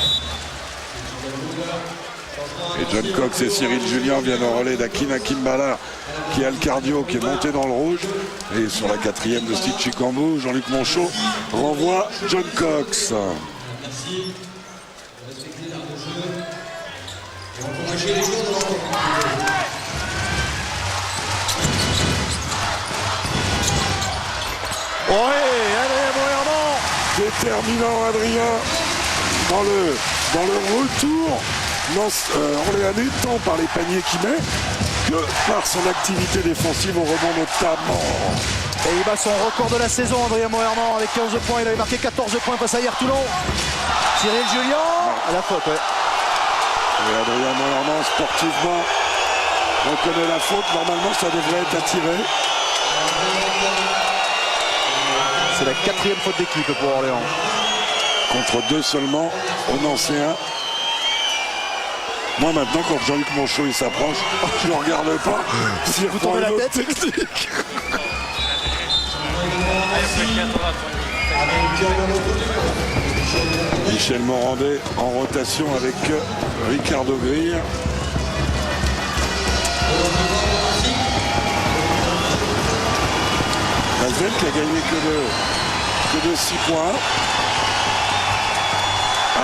Et John Cox et Cyril Julien viennent au relais d'Akin Akingbala qui a le cardio, qui est monté dans le rouge. Et sur la 4e de Steve Chikambu, Jean-Luc Monchot renvoie John Cox. Merci. Respectez l'arme de jeu. Et encouragez les joueurs de leur communauté. Ouais, allez, Moerman. Déterminant Adrien dans le retour orléanais, tant par les paniers qu'il met que par son activité défensive au rebond notamment. Et il bat son record de la saison, Adrien Moerman, avec 15 points. Il avait marqué 14 points face à hier Toulon. Cyril Julien à la faute, ouais. Et Adrien Moerman, sportivement, reconnaît la faute. Normalement, ça devrait être attiré. C'est la 4e faute d'équipe pour Orléans. Contre 2 seulement au Nancéen. Moi maintenant, quand Jean-Luc Monchot il s'approche, je ne le regarde pas. S'il Vous reprend tournez la une autre tête. technique. Michel Morandé en rotation avec Ricardo Greer. Asvel qui a gagné que de 6 points. Un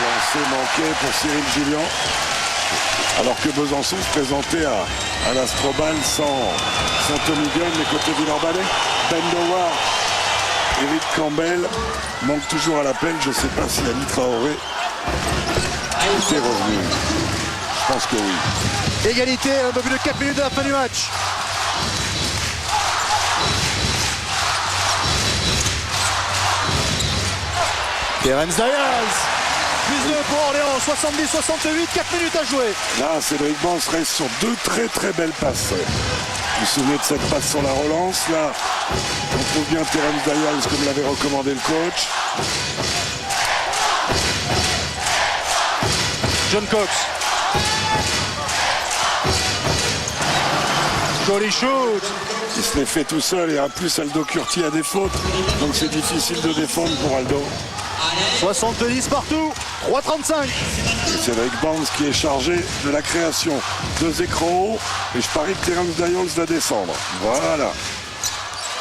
lancer manqué pour Cyril Julien. Alors que Besançon se présentait à l'Astrobal sans Tommy Gunn, mais côté Villeurbanne. Ben Dowar, Eric Campbell manque toujours à l'appel. Je ne sais pas si Ali Traoré était revenu. Je pense que oui. Égalité, un peu plus de 4 minutes de la fin du match. Terence Diaz, plus 2 pour Orléans, 70-68, 4 minutes à jouer. Là, Cédric Banks reste sur 2 très très belles passes. Vous vous souvenez de cette passe sur la relance. Là, on trouve bien Terence Diaz comme l'avait recommandé le coach. John Cox. Joli shoot. Il se l'est fait tout seul et en plus Aldo Curti a des fautes. Donc c'est difficile de défendre pour Aldo. 70 partout, 3,35. Et Cédric Banks qui est chargé de la création. 2 écrans hauts. Et je parie que Terence Diaz va descendre. Voilà.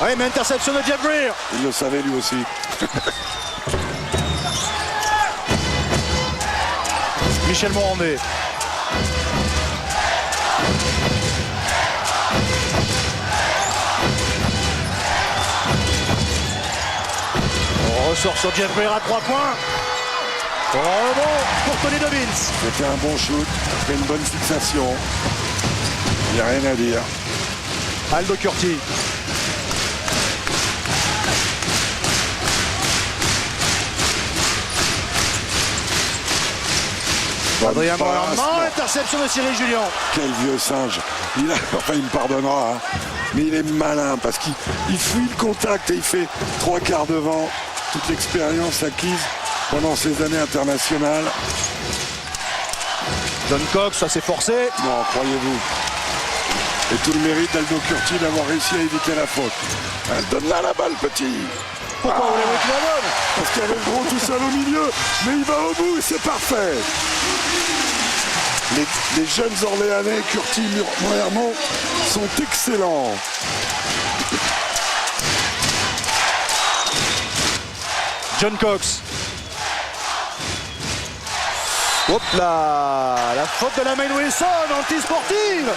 Oui, mais interception de Jeff Greer. Il le savait lui aussi. Michel Morandé. On ressort sur Jeff Greer à 3 points. Rebond pour Tony Robbins. C'était un bon shoot. Après une bonne fixation. Il n'y a rien à dire. Aldo Curti. Adrien Moerman, interception de Cyril Julien. Quel vieux singe. Il me pardonnera. Hein. Mais il est malin parce qu'il fuit le contact et il fait 3 quarts de vent. Toute l'expérience acquise pendant ces années internationales. John Cox, ça s'est forcé. Non, croyez-vous. Et tout le mérite d'Aldo Curti d'avoir réussi à éviter la faute. Donne-la la balle, petit. Pourquoi vous voulez qu'il la donne? Parce qu'il y avait le gros tout seul au milieu. Mais il va au bout et c'est parfait. Les jeunes Orléanais, Curti, Moerman, sont excellents. John Cox. Hop là, la faute de Lamane Wilson, anti-sportive.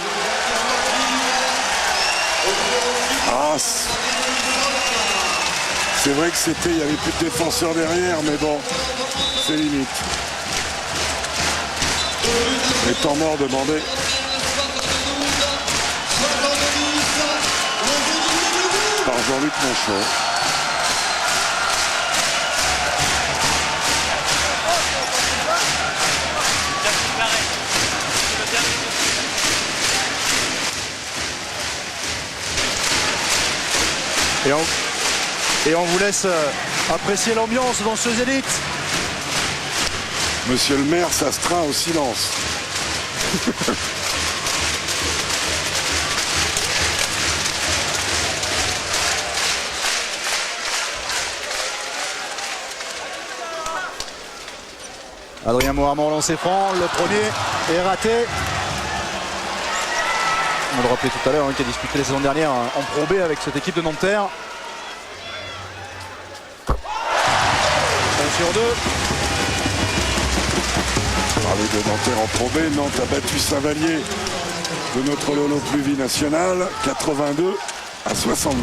Ah, c'est vrai que il y avait plus de défenseurs derrière, mais bon, c'est limite. Les temps morts demandés. Par Jean-Luc Monchot. Et on vous laisse apprécier l'ambiance dans ce Zénith. Monsieur le maire s'astreint au silence. Adrien Moharmand lancé franc, le premier est raté. On le rappelait tout à l'heure, qui a disputé la saison dernière en Pro B avec cette équipe de Nanterre. 1 sur 2. Parler de Nanterre en Pro B, Nantes a battu Saint-Vallier de notre Lolo Pluvi national, 82 à 70.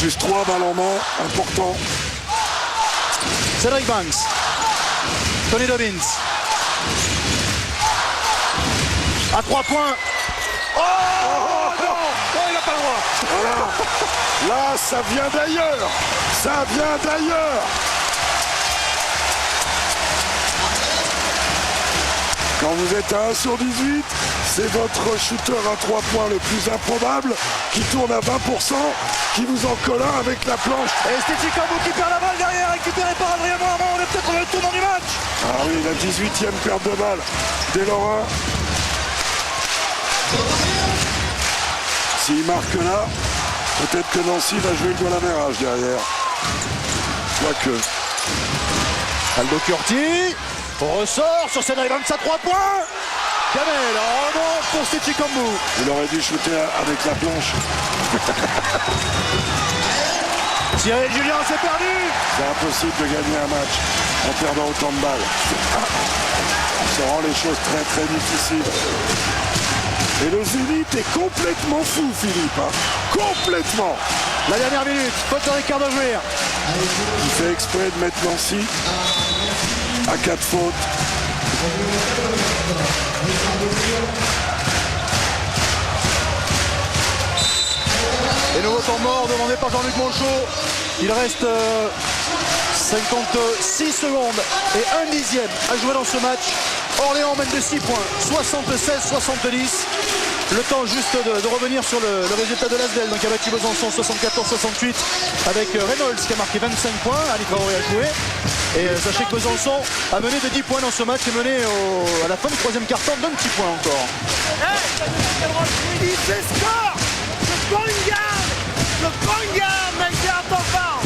Plus 3 balles en main, important. Cédric Banks. Tony Dobbins. À 3 points. Oh il n'a pas le droit. Voilà. Là, ça vient d'ailleurs. Ça vient d'ailleurs. Quand vous êtes à 1 sur 18, c'est votre shooter à 3 points le plus improbable qui tourne à 20%, qui vous en colle un avec la planche. Et Stéphie Cambou qui perd la balle derrière, récupéré par Adrien Moharmand. On est peut-être dans le tournant du match. Ah oui, la 18e perte de balle des Lorrains. S'il marque là, peut-être que Nancy va jouer le goal average derrière. Quoique. Aldo Curti ressort sur Cédric Banks à 3 points. Kamel, oh non, pour Stéphie Cambou. Il aurait dû shooter avec la planche. Cyril Julien s'est perdu. C'est impossible de gagner un match en perdant autant de balles. Ça rend les choses très très difficiles. Et le Zénith est complètement fou, Philippe. Hein. Complètement. La dernière minute, faute de Ricardo Jouir. Il fait exprès de mettre Nancy à 4 fautes. Et nouveau temps mort demandé par Jean-Luc Monchot. Il reste 56 secondes et 1 dixième à jouer dans ce match. Orléans mène de 6 points, 76-70. Le temps juste de revenir sur le résultat de l'Asvel, donc a battu Besançon 74-68 avec Reynolds qui a marqué 25 points, Ali Traoré a joué. Et sachez que Besançon a mené de 10 points dans ce match et mené à la fin du troisième quart-temps d'un petit point encore. Il fait score. Le point garde, mec, c'est un temps fort.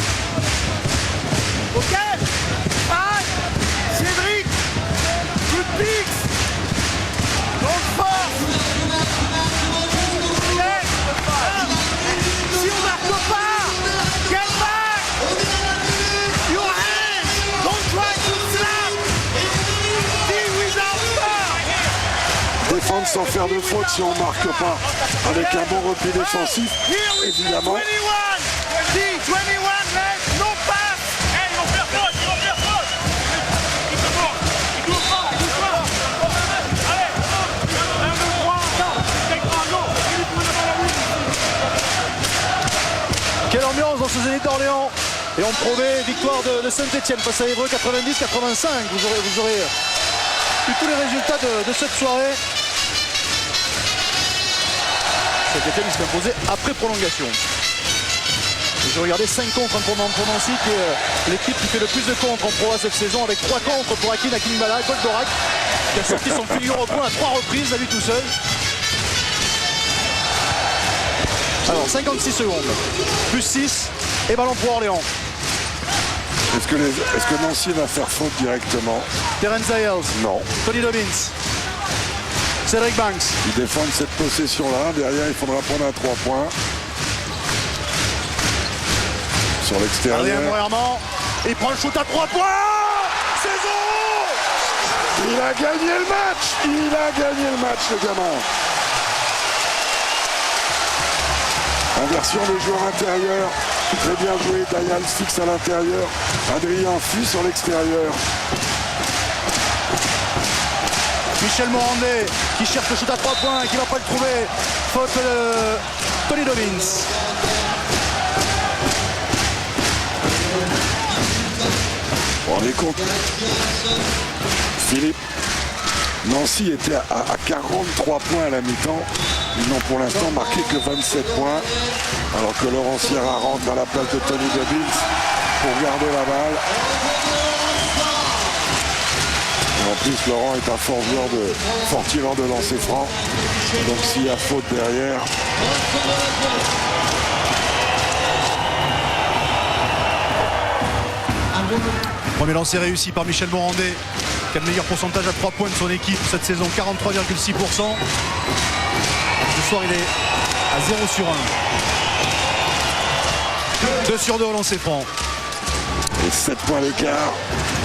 Ok. Cédric. Good picks. Donc fort. Si on marque pas, get back. Your hands. Don't try to slap. Deal without far. Défendre sans faire de faute si on ne marque pas. Avec un bon repli défensif, évidemment. 21, let's no pass. Hey, ils vont faire faute, Il court pas. Allez, 1, 2, 3, Quelle ambiance dans ce Zénith d'Orléans. Et on promet victoire de Saint-Etienne face à Évreux 90-85. Vous aurez eu tous les résultats de cette soirée. Saint-Etienne s'est imposé après prolongation. Et je regardais 5 contre pour Nancy, qui est l'équipe qui fait le plus de contre en Pro A cette saison, avec 3 contre pour Akin Akinbala, Goldorak, qui a sorti son figure au point à 3 reprises, à lui tout seul. Alors 56 secondes, plus 6 et ballon pour Orléans. Est-ce que Nancy va faire faute directement? Terence Ayers. Non. Tony Dobbins. Cédric Banks. Ils défendent cette possession-là. Derrière, il faudra prendre un 3 points. Sur l'extérieur. Adrien Moharmand. Il prend le shoot à 3 points. Saison. Il a gagné le match. Il a gagné le match, le gamin. Inversion des joueurs intérieurs. Très bien joué. Dayal fixe à l'intérieur. Adrien fuit sur l'extérieur. Michel Morandé qui cherche le shoot à 3 points et qui va pas le trouver. Faute de Tony Dobbins. Vous vous rendez compte, Philippe, Nancy était à 43 points à la mi-temps. Ils n'ont pour l'instant marqué que 27 points. Alors que Laurent Sierra rentre dans la place de Tony Dobbins pour garder la balle. Et en plus, Laurent est un fort tireur de lancer franc. Donc s'il y a faute derrière... Premier lancer réussi par Michel Morandé, qui a le meilleur pourcentage à 3 points de son équipe cette saison, 43,6%. Ce soir, il est à 0 sur 1. 2 sur 2 au lancer franc. Et 7 points d'écart,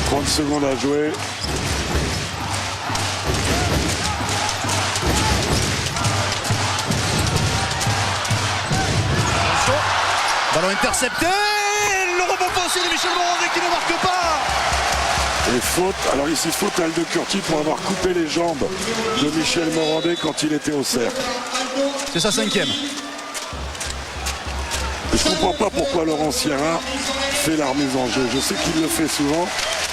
30 secondes à jouer. Attention, ballon intercepté. Le rebond pensé de Michel Morandé qui ne marque pas. Et faute, alors ici faute à Aldo Curti pour avoir coupé les jambes de Michel Morandé quand il était au cercle. C'est sa 5e. Et je ne comprends pas pourquoi Laurent Sierra fait la remise en jeu. Je sais qu'il le fait souvent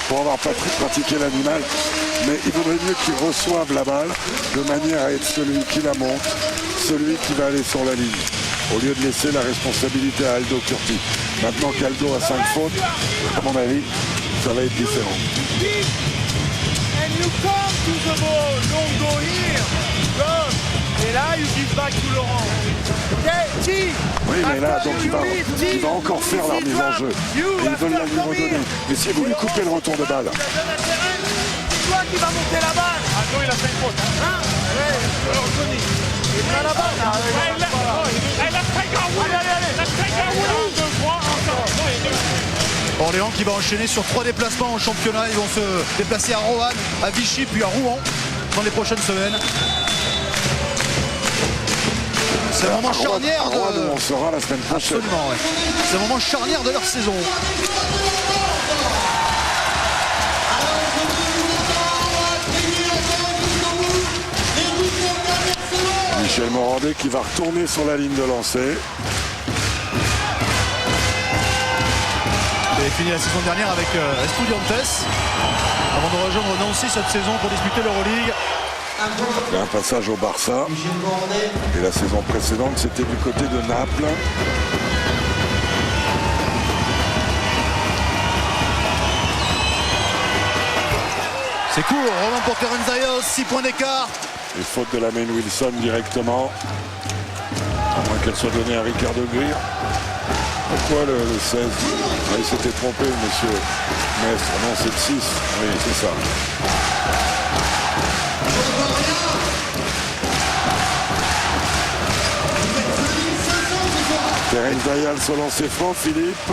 pour avoir pratiqué l'animal, mais il vaudrait mieux qu'il reçoive la balle de manière à être celui qui la monte, celui qui va aller sur la ligne, au lieu de laisser la responsabilité à Aldo Curti. Maintenant qu'Aldo a 5 fautes, à mon avis, ça va être différent. And you come to the ball, don't go here. Go. Et là, you give back to Laurent. Oui, mais là, donc il va encore faire la remise en jeu. Et ils veulent la lui redonner. Mais si vous lui coupez le retour de balle. C'est toi qui va monter la balle. Attends, il a fait une faute. Hein? Ouais, je le reconnais. Il a la balle. Orléans qui va enchaîner sur 3 déplacements en championnat. Ils vont se déplacer à Roanne, à Vichy puis à Rouen dans les prochaines semaines. C'est un moment charnière de... On sera la semaine prochaine. Absolument, ouais. C'est un moment charnière de leur saison. Michel Morandé qui va retourner sur la ligne de lancer. Il avait fini la saison dernière avec Estudiantes avant de rejoindre Nancy cette saison pour disputer l'Euroleague. Il y a un passage au Barça. Et la saison précédente, c'était du côté de Naples. C'est court, Romain pour Terence Dayos, 6 points d'écart. Et faute de la main Wilson directement. À moins qu'elle soit donnée à Ricardo Greer. Pourquoi le 16 ah, il s'était trompé, monsieur Mestre. Non, c'est le 6. Oui, c'est ça. Terence Dayal se lancer franc, Philippe.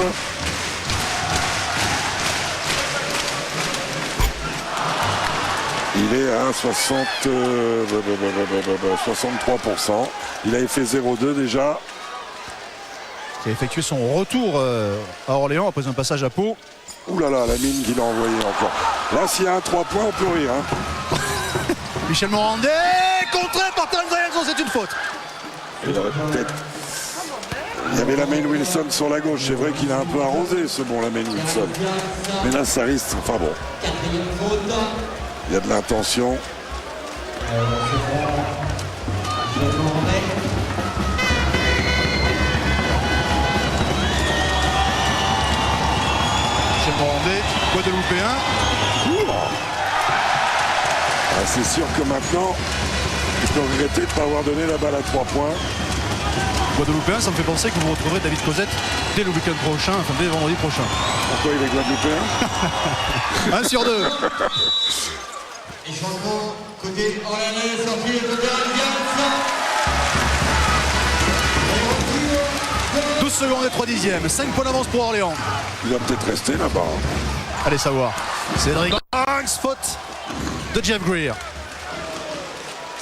Il est à 63%. Il avait fait 0,2 déjà. Qui a effectué son retour à Orléans après un passage à Pau. Ouh là là, la mine qu'il a envoyée encore. Là, s'il y a un 3 points, on peut rire. Hein. Michel Morandé, contré par Terence Dayal, c'est une faute. Il aurait peut-être... Il y avait la main Wilson sur la gauche. C'est vrai qu'il a un peu arrosé ce bon la main Wilson. Mais là, ça risque. Enfin bon. Il y a de l'intention. Michel Morandé, Guadeloupéen. Ah, c'est sûr que maintenant, il peut regretter de ne pas avoir donné la balle à 3 points. Guadeloupéen, ça me fait penser que vous retrouverez David Cosette dès le week-end prochain, enfin dès vendredi prochain. Pourquoi il est Guadeloupéen? 1 sur 2. Et changement, côté Orléanais, sorti de côté Alliance. 12 secondes et 3 dixièmes. 5 points d'avance pour Orléans. Il va peut-être rester là-bas. Allez savoir. Cédric Banks, faute de Jeff Greer.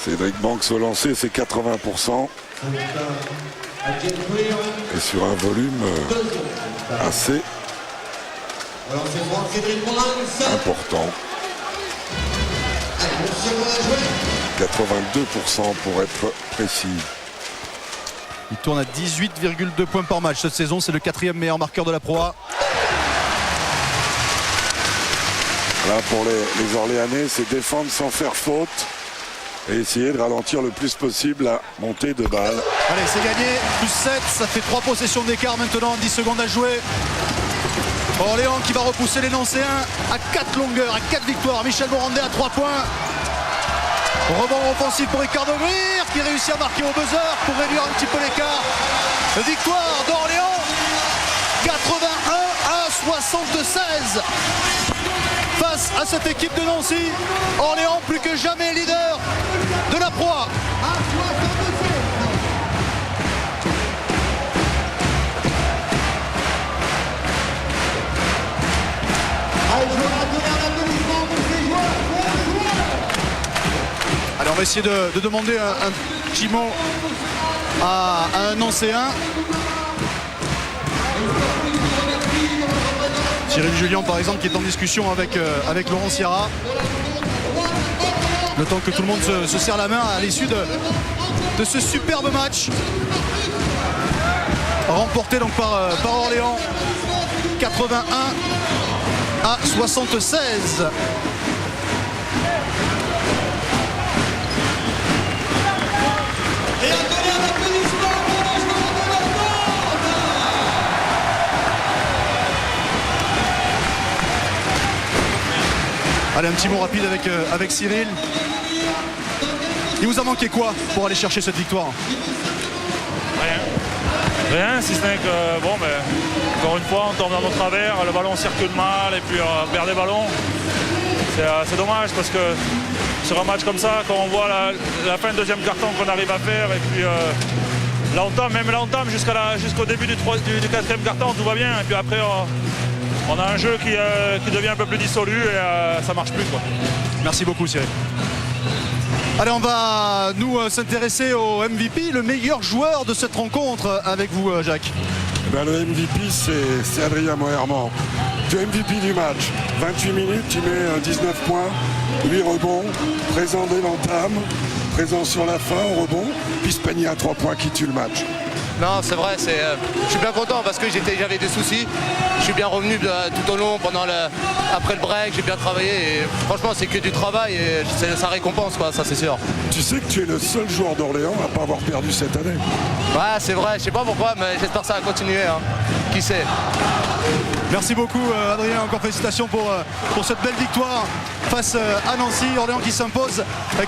Cédric Banks au lancer, c'est 80%. Et sur un volume assez important. secondes à jouer. 82% pour être précis. Il tourne à 18,2 points par match cette saison. C'est le 4e meilleur marqueur de la Pro A. Là, pour les Orléanais, c'est défendre sans faire faute et essayer de ralentir le plus possible la montée de balle. Allez, c'est gagné. Plus 7. Ça fait 3 possessions d'écart maintenant. 10 secondes à jouer. Orléans qui va repousser les Nancéens à 4 longueurs, à 4 victoires. Michel Morandé à 3 points. Rebond offensif pour Ricardo Greer qui réussit à marquer au buzzer pour réduire un petit peu l'écart. Victoire d'Orléans 81-76 face à cette équipe de Nancy. Orléans plus que jamais leader de la Pro A. Allez, on va essayer de demander un petit mot à un Nancéen. Cyril Julien par exemple qui est en discussion avec Laurent Sierra. Le temps que tout le monde se serre la main à l'issue de ce superbe match. Remporté donc par Orléans 81-76. Allez, un petit mot rapide avec Cyril. Il vous a manqué quoi pour aller chercher cette victoire? Rien, si ce n'est que, bon, mais, encore une fois, on tombe dans nos travers, le ballon circule mal et puis on perd des ballons. C'est dommage parce que sur un match comme ça, quand on voit la fin de deuxième carton qu'on arrive à faire et puis l'entame jusqu'au début du quatrième carton, tout va bien. Et puis après, on a un jeu qui devient un peu plus dissolu et ça marche plus, quoi. Merci beaucoup Cyril. Allez, on va nous s'intéresser au MVP, le meilleur joueur de cette rencontre avec vous Jacques. Le MVP c'est Adrien Moerman. Tu es MVP du match. 28 minutes, tu mets 19 points, 8 rebonds, présent dès l'entame, présent sur la fin au rebond, puis Spagna à 3 points qui tue le match. Non, c'est vrai, je suis bien content parce que j'avais des soucis. Je suis bien revenu tout au long, après le break, j'ai bien travaillé. Et franchement, c'est que du travail et ça récompense, quoi, ça c'est sûr. Tu sais que tu es le seul joueur d'Orléans à ne pas avoir perdu cette année. Ouais, c'est vrai, je sais pas pourquoi, mais j'espère que ça va continuer. Hein. Qui sait. Merci beaucoup Adrien, encore félicitations pour cette belle victoire face à Nancy. Orléans qui s'impose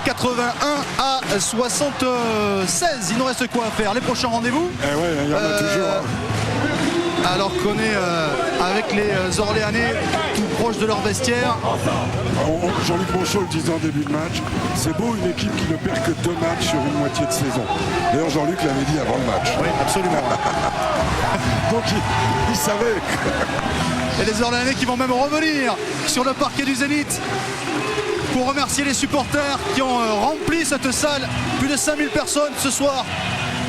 81-76. Il nous reste quoi à faire? Les prochains rendez-vous? Eh ouais, il y en a toujours. Alors qu'on est avec les Orléanais tout proches de leur vestiaire. Jean-Luc Monchot le disait en début de match, c'est beau une équipe qui ne perd que 2 matchs sur une moitié de saison. D'ailleurs Jean-Luc l'avait dit avant le match. Oui, absolument. Donc il savait. Et les Orléanais qui vont même revenir sur le parquet du Zénith pour remercier les supporters qui ont rempli cette salle. Plus de 5000 personnes ce soir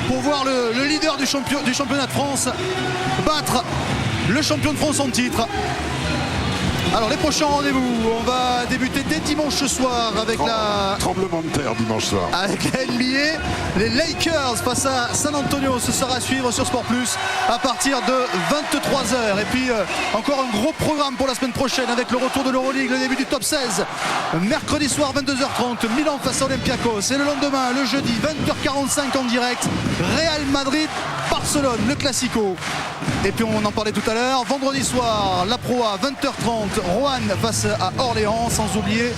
pour voir le leader du championnat de France battre le champion de France en titre. Alors les prochains rendez-vous, on va débuter dès dimanche soir avec tremblement de terre dimanche soir. Avec la NBA, les Lakers face à San Antonio, ce sera à suivre sur Sport Plus à partir de 23h. Et puis encore un gros programme pour la semaine prochaine avec le retour de l'Euroleague, le début du top 16. Mercredi soir 22h30, Milan face à Olympiakos. Et le lendemain, le jeudi 20h45 en direct, Real Madrid, Barcelone, le Classico. Et puis on en parlait tout à l'heure, vendredi soir, la Pro A 20h30, Roanne face à Orléans, sans oublier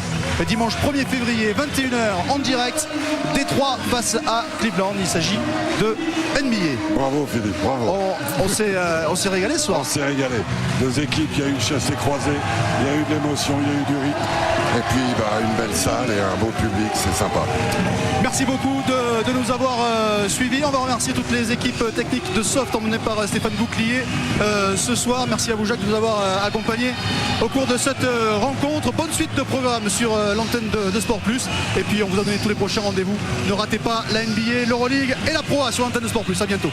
dimanche 1er février 21h en direct, Détroit face à Cleveland. Il s'agit de NBA. Bravo Philippe, bravo. On s'est régalé ce soir. On s'est régalé. 2 équipes, il y a eu une chassée croisée, il y a eu de l'émotion, il y a eu du rythme. Et puis une belle salle et un beau public, c'est sympa. Merci beaucoup de nous avoir suivis. On va remercier toutes les équipes techniques de Soft emmenées par Stéphane Bouclier ce soir. Merci à vous Jacques de nous avoir accompagnés au cours de cette rencontre. Bonne suite de programme sur l'antenne de Sport Plus. Et puis on vous a donné tous les prochains rendez-vous. Ne ratez pas la NBA, l'Euroleague et la Pro A sur l'antenne de Sport Plus. À bientôt.